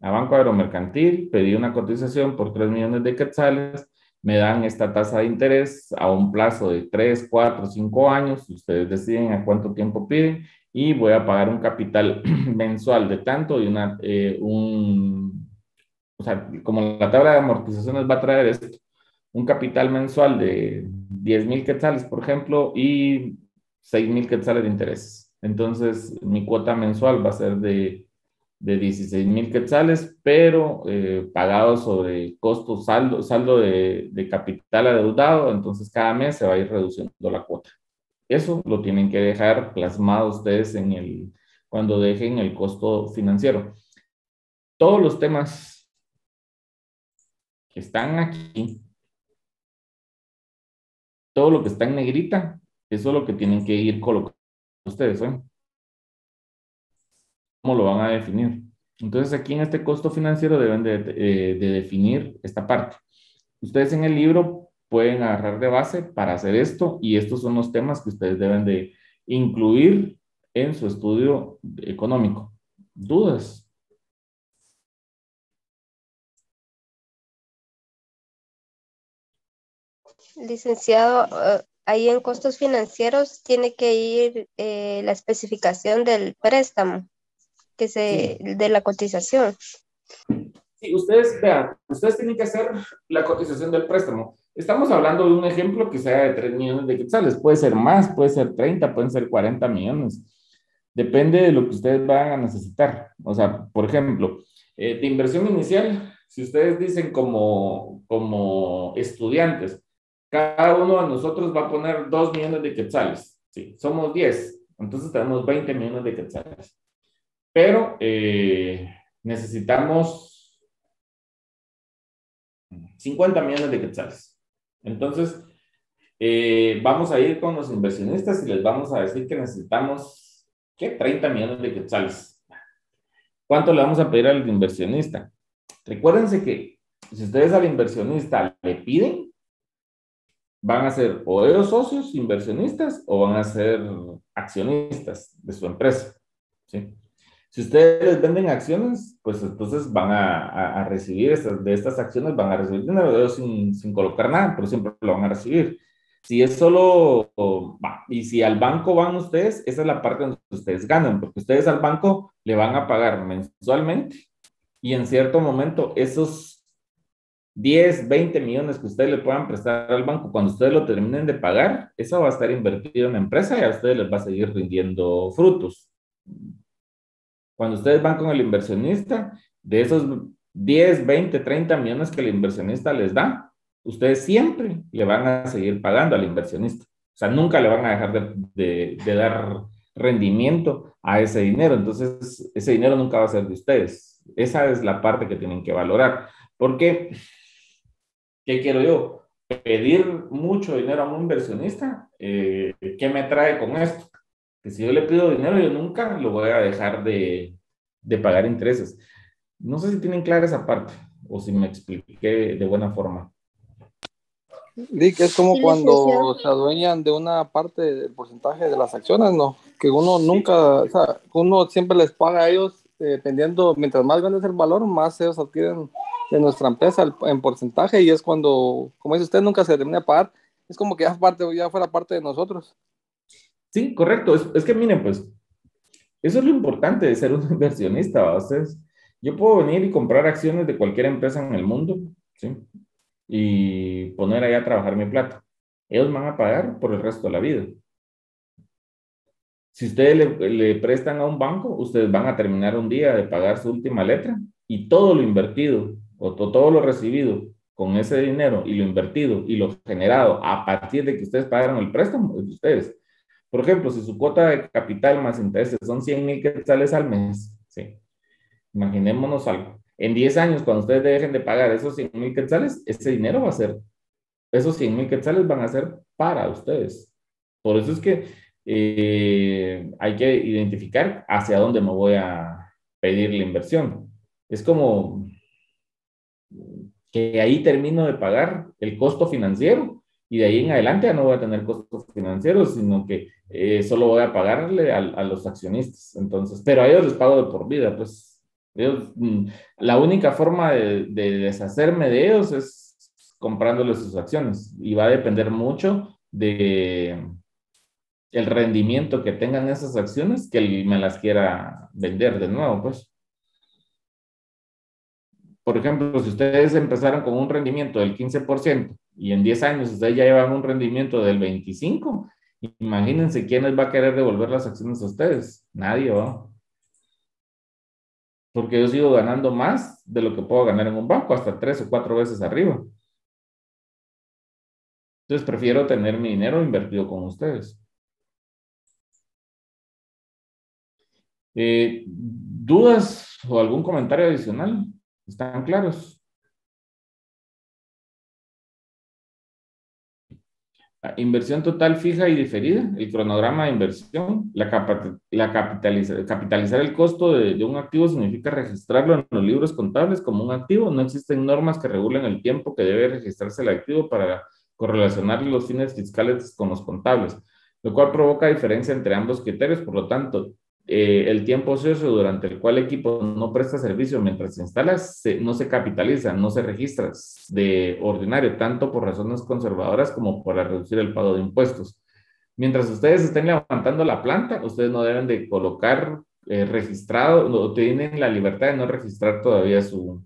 Banco Agromercantil, pedí una cotización por 3 millones de quetzales, me dan esta tasa de interés a un plazo de 3, 4, 5 años, ustedes deciden a cuánto tiempo piden y voy a pagar un capital mensual de tanto y o sea, como la tabla de amortizaciones va a traer esto, un capital mensual de 10,000 quetzales, por ejemplo, y 6,000 quetzales de intereses. Entonces, mi cuota mensual va a ser de 16,000 quetzales, pero pagado sobre costo saldo de capital adeudado, entonces cada mes se va a ir reduciendo la cuota. Eso lo tienen que dejar plasmado ustedes cuando dejen el costo financiero. Todos los temas que están aquí, todo lo que está en negrita, eso es lo que tienen que ir colocando ustedes, ¿eh? ¿Cómo lo van a definir? Entonces aquí en este costo financiero deben de definir esta parte. Ustedes en el libro pueden agarrar de base para hacer esto y estos son los temas que ustedes deben de incluir en su estudio económico. ¿Dudas? Licenciado, ahí en costos financieros tiene que ir la especificación del préstamo, Sí. de la cotización. Sí, ustedes vean, ustedes tienen que hacer la cotización del préstamo. Estamos hablando de un ejemplo que sea de 3 millones de quetzales. Puede ser más, puede ser 30, pueden ser 40 millones. Depende de lo que ustedes van a necesitar. O sea, por ejemplo, de inversión inicial, si ustedes dicen como estudiantes, cada uno de nosotros va a poner 2 millones de quetzales. Sí, somos 10, entonces tenemos 20 millones de quetzales. Pero necesitamos 50 millones de quetzales. Entonces, vamos a ir con los inversionistas y les vamos a decir que necesitamos, ¿qué? 30 millones de quetzales. ¿Cuánto le vamos a pedir al inversionista? Recuérdense que si ustedes al inversionista le piden, van a ser o ellos socios inversionistas o van a ser accionistas de su empresa. ¿Sí? Si ustedes les venden acciones, pues entonces van a recibir de estas acciones, van a recibir dinero de ellos sin colocar nada, pero siempre lo van a recibir. Si es solo, y si al banco van ustedes, esa es la parte donde ustedes ganan, porque ustedes al banco le van a pagar mensualmente y en cierto momento esos 10, 20 millones que ustedes le puedan prestar al banco, cuando ustedes lo terminen de pagar, eso va a estar invertido en la empresa y a ustedes les va a seguir rindiendo frutos. Cuando ustedes van con el inversionista, de esos 10, 20, 30 millones que el inversionista les da, ustedes siempre le van a seguir pagando al inversionista. O sea, nunca le van a dejar de dar rendimiento a ese dinero. Entonces, ese dinero nunca va a ser de ustedes. Esa es la parte que tienen que valorar. Porque, ¿qué quiero yo? Pedir mucho dinero a un inversionista, ¿qué me trae con esto? Que si yo le pido dinero, yo nunca lo voy a dejar de pagar intereses. No sé si tienen clara esa parte o si me expliqué de buena forma. Dick, es como Sí, cuando licenciado. se adueñan de una parte del porcentaje de las acciones, ¿no? Que uno nunca, o sea, uno siempre les paga a ellos, dependiendo, mientras más grande es el valor, más ellos adquieren de nuestra empresa en porcentaje y es cuando, como dice usted, nunca se termina de pagar, es como que ya fuera parte de nosotros. Sí, correcto. Es que miren, pues, eso es lo importante de ser un inversionista, ¿va? Ustedes, yo puedo venir y comprar acciones de cualquier empresa en el mundo, ¿sí? Y poner ahí a trabajar mi plata. Ellos van a pagar por el resto de la vida. Si ustedes le prestan a un banco, ustedes van a terminar un día de pagar su última letra y todo lo invertido o todo lo recibido con ese dinero y lo invertido y lo generado a partir de que ustedes pagaron el préstamo es de ustedes. Por ejemplo, si su cuota de capital más intereses son 100,000 quetzales al mes, ¿sí? Imaginémonos algo. En 10 años, cuando ustedes dejen de pagar esos 100,000 quetzales, ese dinero va a ser, esos 100,000 quetzales van a ser para ustedes. Por eso es que hay que identificar hacia dónde me voy a pedir la inversión. Es como, que ahí termino de pagar el costo financiero y de ahí en adelante ya no voy a tener costos financieros, sino que solo voy a pagarle a los accionistas. Entonces, pero a ellos les pago de por vida, pues ellos, la única forma de deshacerme de ellos es comprándoles sus acciones y va a depender mucho de el rendimiento que tengan esas acciones que él me las quiera vender de nuevo, pues. Por ejemplo, si ustedes empezaron con un rendimiento del 15% y en 10 años ustedes ya llevan un rendimiento del 25%, imagínense quién les va a querer devolver las acciones a ustedes. Nadie va. Porque yo sigo ganando más de lo que puedo ganar en un banco, hasta 3 o 4 veces arriba. Entonces prefiero tener mi dinero invertido con ustedes. ¿Dudas o algún comentario adicional? ¿Están claros? Inversión total fija y diferida, el cronograma de inversión, capitalizar el costo de un activo significa registrarlo en los libros contables como un activo. No existen normas que regulen el tiempo que debe registrarse el activo para correlacionar los fines fiscales con los contables, lo cual provoca diferencia entre ambos criterios. Por lo tanto, el tiempo ocioso durante el cual el equipo no presta servicio mientras se instala no se capitaliza, no se registra de ordinario, tanto por razones conservadoras como para reducir el pago de impuestos. Mientras ustedes estén levantando la planta, ustedes no deben de colocar registrado, no, tienen la libertad de no registrar todavía su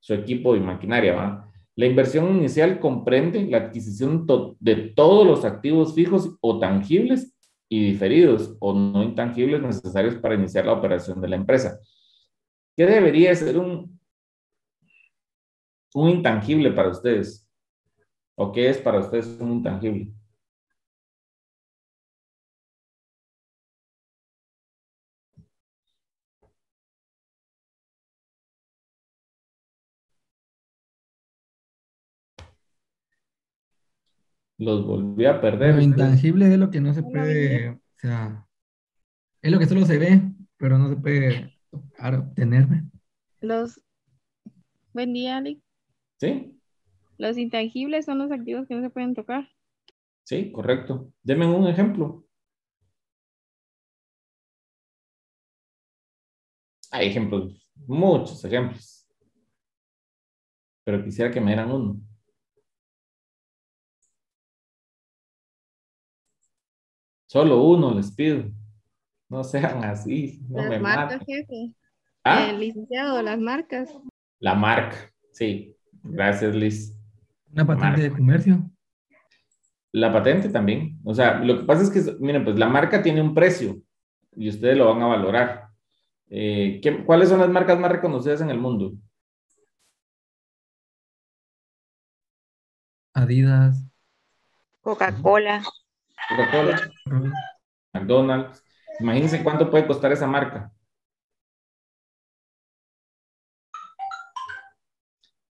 equipo y maquinaria, ¿va? La inversión inicial comprende la adquisición de todos los activos fijos o tangibles y diferidos o no intangibles necesarios para iniciar la operación de la empresa. ¿Qué debería ser un intangible para ustedes? ¿O qué es para ustedes un intangible? Los volví a perder. Lo intangible es lo que no se puede, o sea, es lo que solo se ve, pero no se puede tocar, obtener. Buen día, Alex. ¿Sí? Los intangibles son los activos que no se pueden tocar. Sí, correcto. Denme un ejemplo. Hay ejemplos, muchos ejemplos. Pero quisiera que me dieran uno. Solo uno les pido. No sean así, no Las me marcas, maten. jefe. ¿Ah? Licenciado, las marcas. La marca, sí. Gracias, Liz. Una patente de comercio. La patente también. O sea, lo que pasa es que, miren, pues la marca tiene un precio y ustedes lo van a valorar. ¿Cuáles son las marcas más reconocidas en el mundo? Adidas. Coca-Cola. Coca-Cola, McDonald's. Imagínense cuánto puede costar esa marca.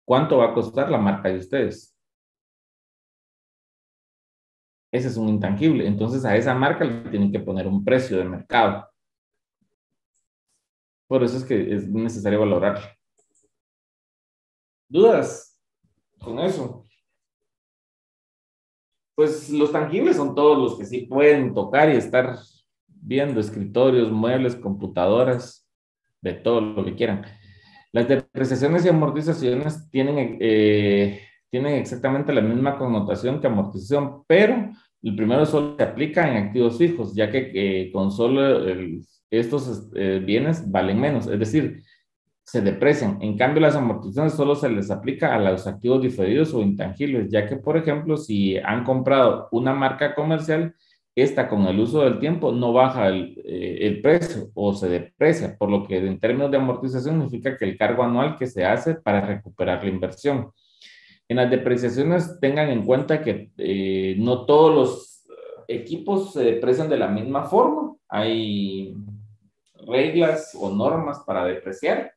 ¿Cuánto va a costar la marca de ustedes? Ese es un intangible. Entonces a esa marca le tienen que poner un precio de mercado. Por eso es que es necesario valorarlo. ¿Dudas con eso? Pues los tangibles son todos los que sí pueden tocar y estar viendo: escritorios, muebles, computadoras, de todo lo que quieran. Las depreciaciones y amortizaciones tienen exactamente la misma connotación que amortización, pero el primero solo se aplica en activos fijos, ya que con solo estos bienes valen menos, es decir, se deprecian. En cambio, las amortizaciones solo se les aplica a los activos diferidos o intangibles, ya que, por ejemplo, si han comprado una marca comercial, esta con el uso del tiempo no baja el precio o se deprecia, por lo que en términos de amortización significa que el cargo anual que se hace para recuperar la inversión. En las depreciaciones tengan en cuenta que no todos los equipos se deprecian de la misma forma. Hay reglas o normas para depreciar.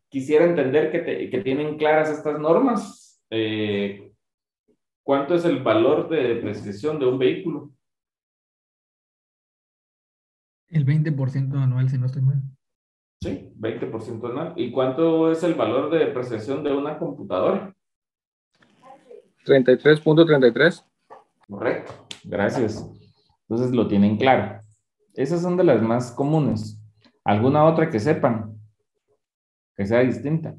Quisiera entender que tienen claras estas normas. ¿Cuánto es el valor de depreciación de un vehículo? El 20% anual, si no estoy mal. Sí, 20% anual. ¿Y cuánto es el valor de depreciación de una computadora? 33.33. Correcto, gracias. Entonces lo tienen claro. Esas son de las más comunes. ¿Alguna otra que sepan? Que sea distinta.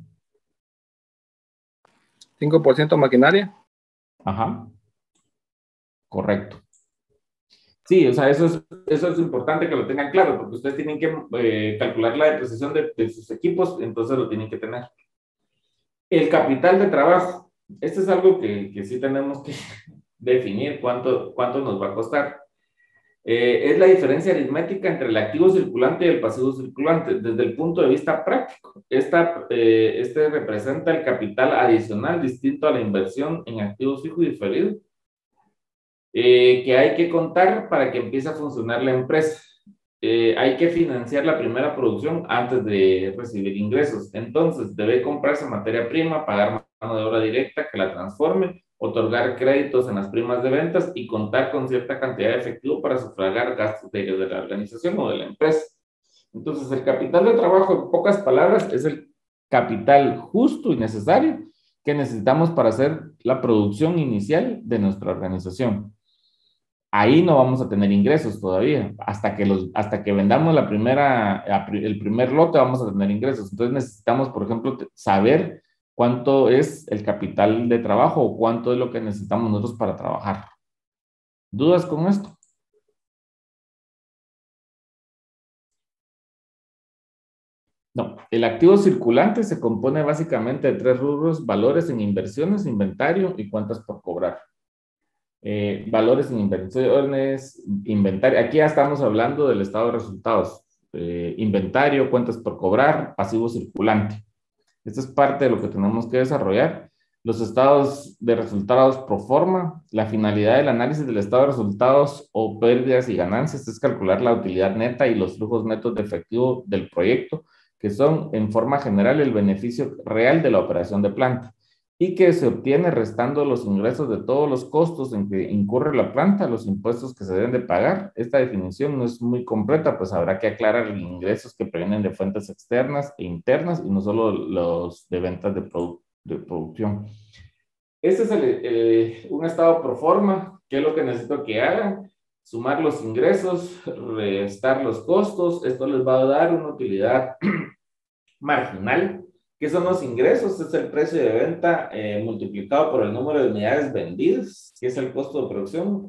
5% maquinaria. Ajá, correcto. Sí, o sea, eso es importante que lo tengan claro, porque ustedes tienen que calcular la depreciación de sus equipos, entonces lo tienen que tener. El capital de trabajo. Este es algo que sí tenemos que definir cuánto nos va a costar. Es la diferencia aritmética entre el activo circulante y el pasivo circulante. Desde el punto de vista práctico, este representa el capital adicional distinto a la inversión en activos fijo y diferido, que hay que contar para que empiece a funcionar la empresa. Hay que financiar la primera producción antes de recibir ingresos. Entonces, debe comprarse materia prima, pagar mano de obra directa que la transforme, otorgar créditos en las primas de ventas y contar con cierta cantidad de efectivo para sufragar gastos de la organización o de la empresa. Entonces, el capital de trabajo, en pocas palabras, es el capital justo y necesario que necesitamos para hacer la producción inicial de nuestra organización. Ahí no vamos a tener ingresos todavía. Hasta que vendamos el primer lote vamos a tener ingresos. Entonces necesitamos, por ejemplo, saber cuánto es el capital de trabajo o cuánto es lo que necesitamos nosotros para trabajar. ¿Dudas con esto? No. El activo circulante se compone básicamente de 3 rubros: valores en inversiones, inventario y cuentas por cobrar. Valores en inversiones, inventario. Aquí ya estamos hablando del estado de resultados. Inventario, cuentas por cobrar, pasivo circulante. Esto es parte de lo que tenemos que desarrollar. Los estados de resultados pro forma. La finalidad del análisis del estado de resultados o pérdidas y ganancias es calcular la utilidad neta y los flujos netos de efectivo del proyecto, que son en forma general el beneficio real de la operación de planta, y que se obtiene restando los ingresos de todos los costos en que incurre la planta, los impuestos que se deben de pagar. Esta definición no es muy completa, pues habrá que aclarar los ingresos que provienen de fuentes externas e internas y no solo los de ventas de producción. Este es un estado pro forma. ¿Qué es lo que necesito que hagan? Sumar los ingresos, restar los costos. Esto les va a dar una utilidad marginal. ¿Qué son los ingresos? Es el precio de venta multiplicado por el número de unidades vendidas, que es el costo de producción.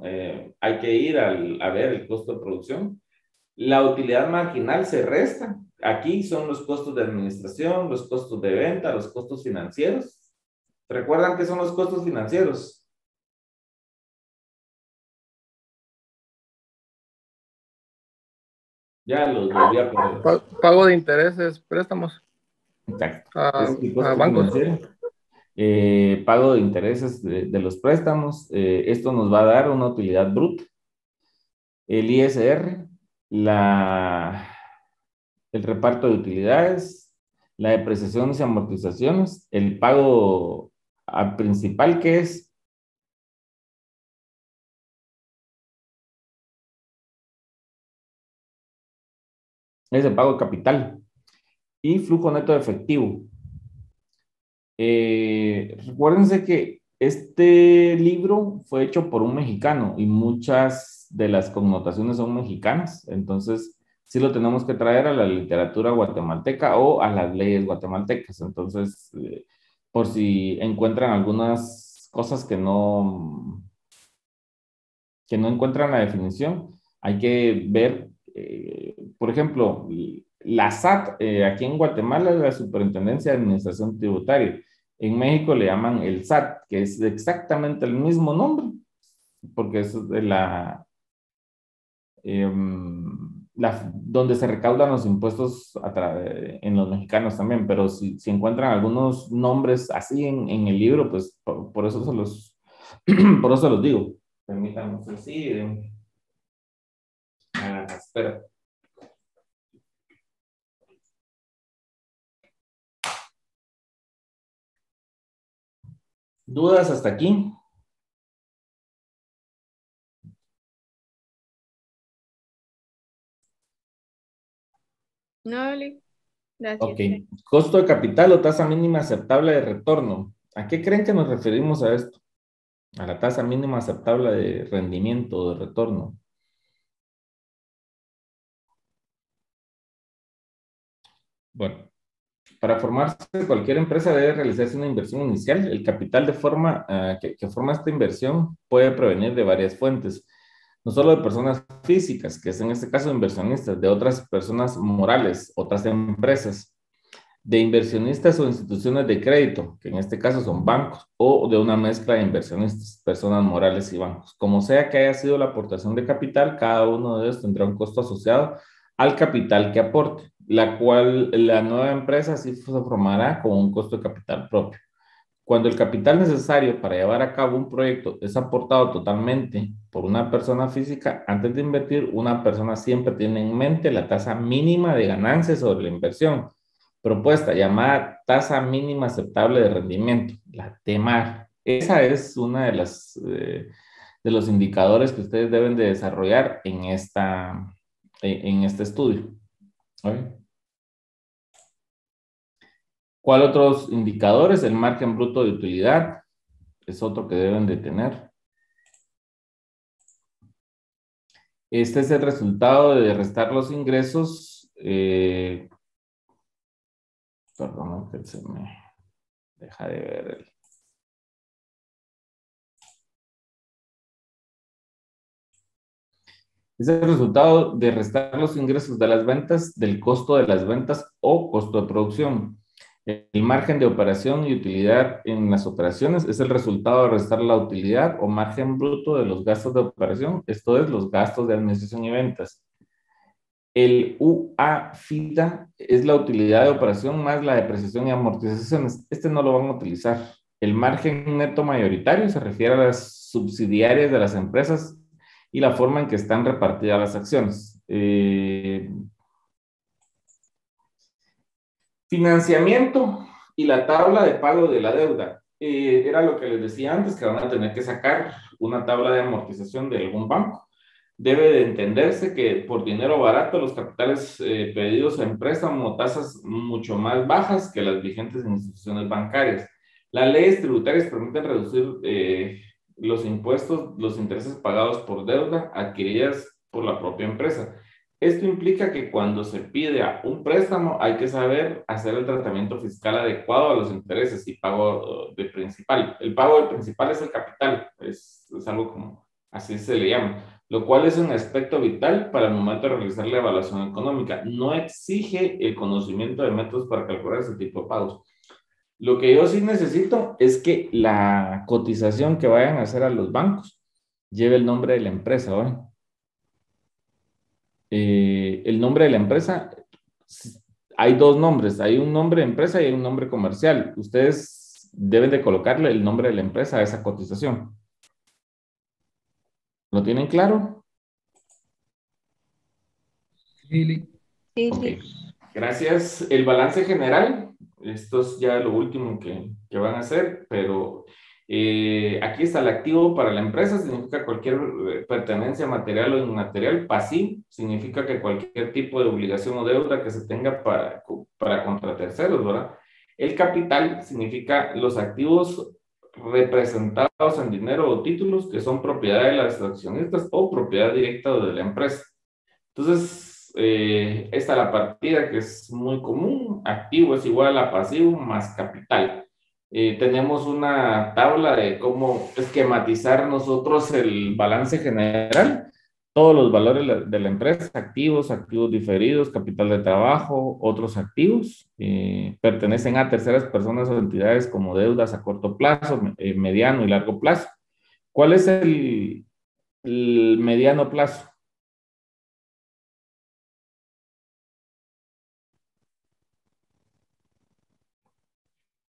Hay que ir a ver el costo de producción. La utilidad marginal se resta. Aquí son los costos de administración, los costos de venta, los costos financieros. ¿Recuerdan qué son los costos financieros? Ya los volví a poner. Pago de intereses, préstamos Exacto. a Es el costo bancos. financiero. Pago de intereses de los préstamos. Esto nos va a dar una utilidad bruta. El ISR, el reparto de utilidades, la depreciación y amortizaciones, el pago principal, que es el pago de capital, y flujo neto de efectivo. Recuérdense que este libro fue hecho por un mexicano y muchas de las connotaciones son mexicanas, entonces sí lo tenemos que traer a la literatura guatemalteca o a las leyes guatemaltecas. Entonces, por si encuentran algunas cosas que no encuentran la definición, hay que ver, por ejemplo, la SAT, aquí en Guatemala es la Superintendencia de Administración Tributaria. En México le llaman el SAT, que es exactamente el mismo nombre, porque es de donde se recaudan los impuestos en los mexicanos también, pero si encuentran algunos nombres así en el libro, pues por eso por eso los digo. Permítanme, sí, espera. ¿Dudas hasta aquí? No, Lick. Gracias. Ok. Costo de capital o tasa mínima aceptable de retorno. ¿A qué creen que nos referimos a esto? a la tasa mínima aceptable de rendimiento o de retorno. Bueno, para formarse cualquier empresa debe realizarse una inversión inicial. El capital de forma, que forma esta inversión puede provenir de varias fuentes, no solo de personas físicas, que es en este caso inversionistas, de otras personas morales, otras empresas, de inversionistas o instituciones de crédito, que en este caso son bancos, o de una mezcla de inversionistas, personas morales y bancos. Como sea que haya sido la aportación de capital, cada uno de ellos tendrá un costo asociado al capital que aporte, la cual la nueva empresa sí se formará con un costo de capital propio. Cuando el capital necesario para llevar a cabo un proyecto es aportado totalmente por una persona física, antes de invertir, una persona siempre tiene en mente la tasa mínima de ganancias sobre la inversión propuesta, llamada tasa mínima aceptable de rendimiento, la TMAR. Esa es una de las de los indicadores que ustedes deben de desarrollar en este estudio. ¿Okay? ¿Cuál otros indicadores? El margen bruto de utilidad es otro que deben de tener. Este es el resultado de restar los ingresos. Perdón, que se me deja de ver Es el resultado de restar los ingresos de las ventas del costo de las ventas o costo de producción. El margen de operación y utilidad en las operaciones es el resultado de restar la utilidad o margen bruto de los gastos de operación, esto es, los gastos de administración y ventas. El UA-FIDA es la utilidad de operación más la depreciación y amortizaciones. Este no lo van a utilizar. El margen neto mayoritario se refiere a las subsidiarias de las empresas y la forma en que están repartidas las acciones. Financiamiento y la tabla de pago de la deuda. Era lo que les decía antes, que van a tener que sacar una tabla de amortización de algún banco. Debe de entenderse que por dinero barato los capitales pedidos a préstamo tasas mucho más bajas que las vigentes en instituciones bancarias. Las leyes tributarias permiten reducir los impuestos, los intereses pagados por deuda adquiridas por la propia empresa. Esto implica que cuando se pide un préstamo hay que saber hacer el tratamiento fiscal adecuado a los intereses y pago de principal. El pago del principal es el capital, es algo como así se le llama, lo cual es un aspecto vital para el momento de realizar la evaluación económica. No exige el conocimiento de métodos para calcular ese tipo de pagos. Lo que yo sí necesito es que la cotización que vayan a hacer a los bancos lleve el nombre de la empresa, ¿no? El nombre de la empresa, hay dos nombres, hay un nombre de empresa y hay un nombre comercial. Ustedes deben de colocarle el nombre de la empresa a esa cotización. ¿Lo tienen claro? Sí, Sí, Ok, sí. gracias. El balance general, esto es ya lo último que van a hacer, pero aquí está el activo para la empresa, significa cualquier pertenencia material o inmaterial. Pasivo significa que cualquier tipo de obligación o deuda que se tenga para contra terceros, ¿verdad? El capital significa los activos representados en dinero o títulos que son propiedad de las accionistas o propiedad directa de la empresa. Entonces, esta es la partida que es muy común. Activo es igual a pasivo más capital. Tenemos una tabla de cómo esquematizar nosotros el balance general. Todos los valores de la empresa, activos, activos diferidos, capital de trabajo, otros activos, pertenecen a terceras personas o entidades como deudas a corto plazo, mediano y largo plazo. ¿Cuál es el mediano plazo?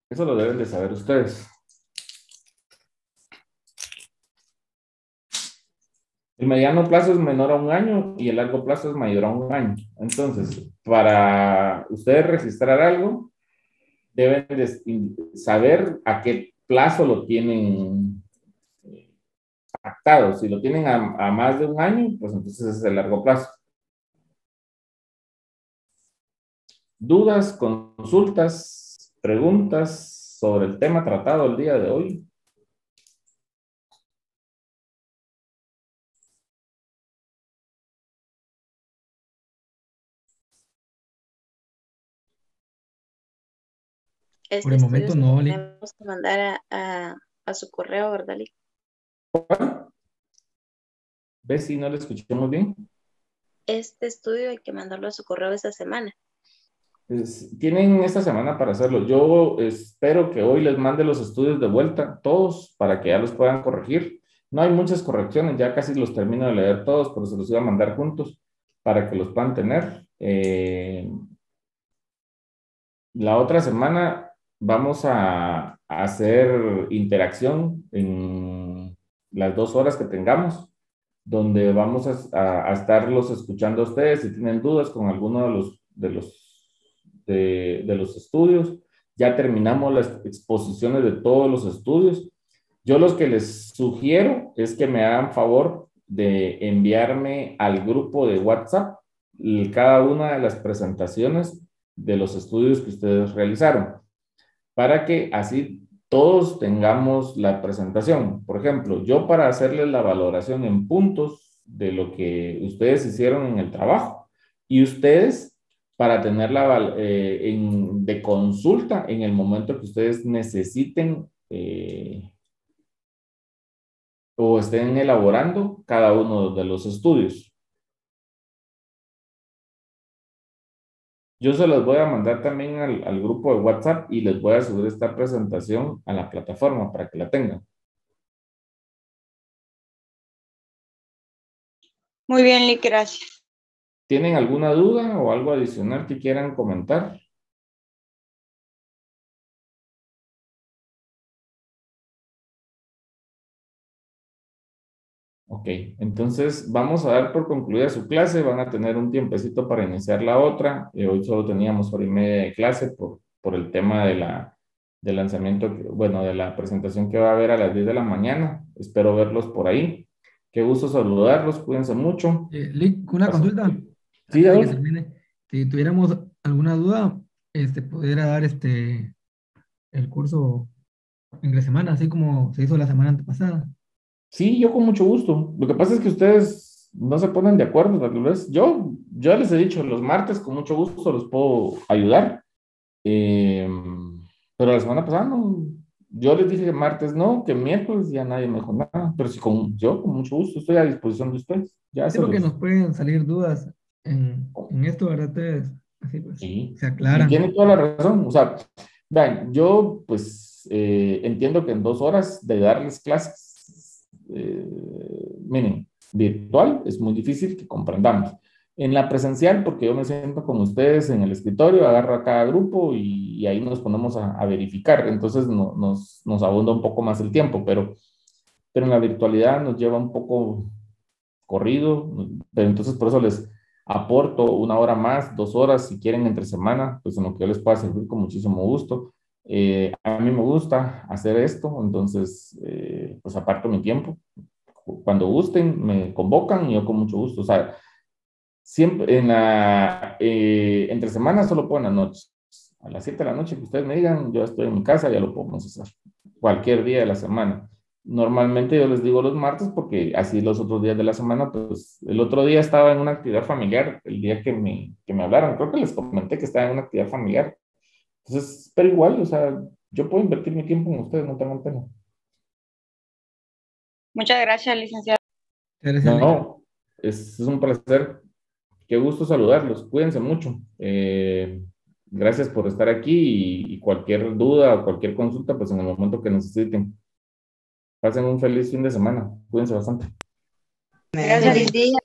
Eso lo deben de saber ustedes. El mediano plazo es menor a un año y el largo plazo es mayor a un año. Entonces, para ustedes registrar algo, deben de saber a qué plazo lo tienen pactado. Si lo tienen a más de un año, pues entonces es el largo plazo. ¿Dudas, consultas, preguntas sobre el tema tratado el día de hoy? Por Este el estudio momento se lo no, Lick. tenemos que mandar a su correo, ¿verdad, Lick? ¿Ves si no le escuchamos bien? Este estudio hay que mandarlo a su correo esta semana. Tienen esta semana para hacerlo. Yo espero que hoy les mande los estudios de vuelta, todos, para que ya los puedan corregir. No hay muchas correcciones, ya casi los termino de leer todos, pero se los iba a mandar juntos para que los puedan tener. La otra semana vamos a hacer interacción en las 2 horas que tengamos, donde vamos a estarlos escuchando a ustedes si tienen dudas con alguno de los estudios. Ya terminamos las exposiciones de todos los estudios. Yo los que les sugiero es que me hagan favor de enviarme al grupo de WhatsApp cada una de las presentaciones de los estudios que ustedes realizaron, para que así todos tengamos la presentación. Por ejemplo, yo para hacerles la valoración en puntos de lo que ustedes hicieron en el trabajo y ustedes para tenerla de consulta en el momento que ustedes necesiten o estén elaborando cada uno de los estudios. Yo se los voy a mandar también al grupo de WhatsApp y les voy a subir esta presentación a la plataforma para que la tengan. Muy bien, Lick, gracias. ¿Tienen alguna duda o algo adicional que quieran comentar? Ok, entonces vamos a dar por concluida su clase. Van a tener un tiempecito para iniciar la otra. Hoy solo teníamos hora y media de clase por el tema del lanzamiento, bueno, de la presentación que va a haber a las 10 de la mañana. Espero verlos por ahí. Qué gusto saludarlos. Cuídense mucho. Lick, una consulta Sí, antes de que se Adolfo. termine. Si tuviéramos alguna duda, pudiera dar el curso entre semana, así como se hizo la semana antepasada. Sí, yo con mucho gusto. Lo que pasa es que ustedes no se ponen de acuerdo, tal vez. Yo les he dicho, los martes con mucho gusto los puedo ayudar. Eh, pero la semana pasada no. Yo les dije que martes no, que miércoles ya nadie me dijo nada. Pero sí, yo con mucho gusto estoy a disposición de ustedes. Ya se Creo que los... nos pueden salir dudas en esto, ¿verdad? Entonces, así pues, Sí, se y tiene aclaran. toda la razón. O sea, vean, yo pues entiendo que en 2 horas de darles clases, miren, virtual es muy difícil que comprendamos. En la presencial, porque yo me siento con ustedes en el escritorio, agarro a cada grupo y ahí nos ponemos a verificar. Entonces nos abunda un poco más el tiempo, pero en la virtualidad nos lleva un poco corrido, pero entonces por eso les aporto 1 hora más, 2 horas, si quieren entre semana, pues en lo que yo les pueda servir con muchísimo gusto. A mí me gusta hacer esto, entonces pues aparto mi tiempo. Cuando gusten, me convocan y yo con mucho gusto. O sea, siempre entre semanas solo puedo en las noches. A las 7 de la noche que ustedes me digan, yo estoy en mi casa, ya lo podemos hacer. Cualquier día de la semana. Normalmente yo les digo los martes porque así los otros días de la semana, pues el otro día estaba en una actividad familiar, el día que me hablaron, creo que les comenté que estaba en una actividad familiar. Entonces, pero igual, o sea, yo puedo invertir mi tiempo en ustedes, no tengo pena. Muchas gracias, licenciado. Gracias, Lick. No, es un placer. Qué gusto saludarlos. Cuídense mucho. Gracias por estar aquí y cualquier duda o cualquier consulta, pues en el momento que necesiten. Pasen un feliz fin de semana. Cuídense bastante. Gracias, Feliz día.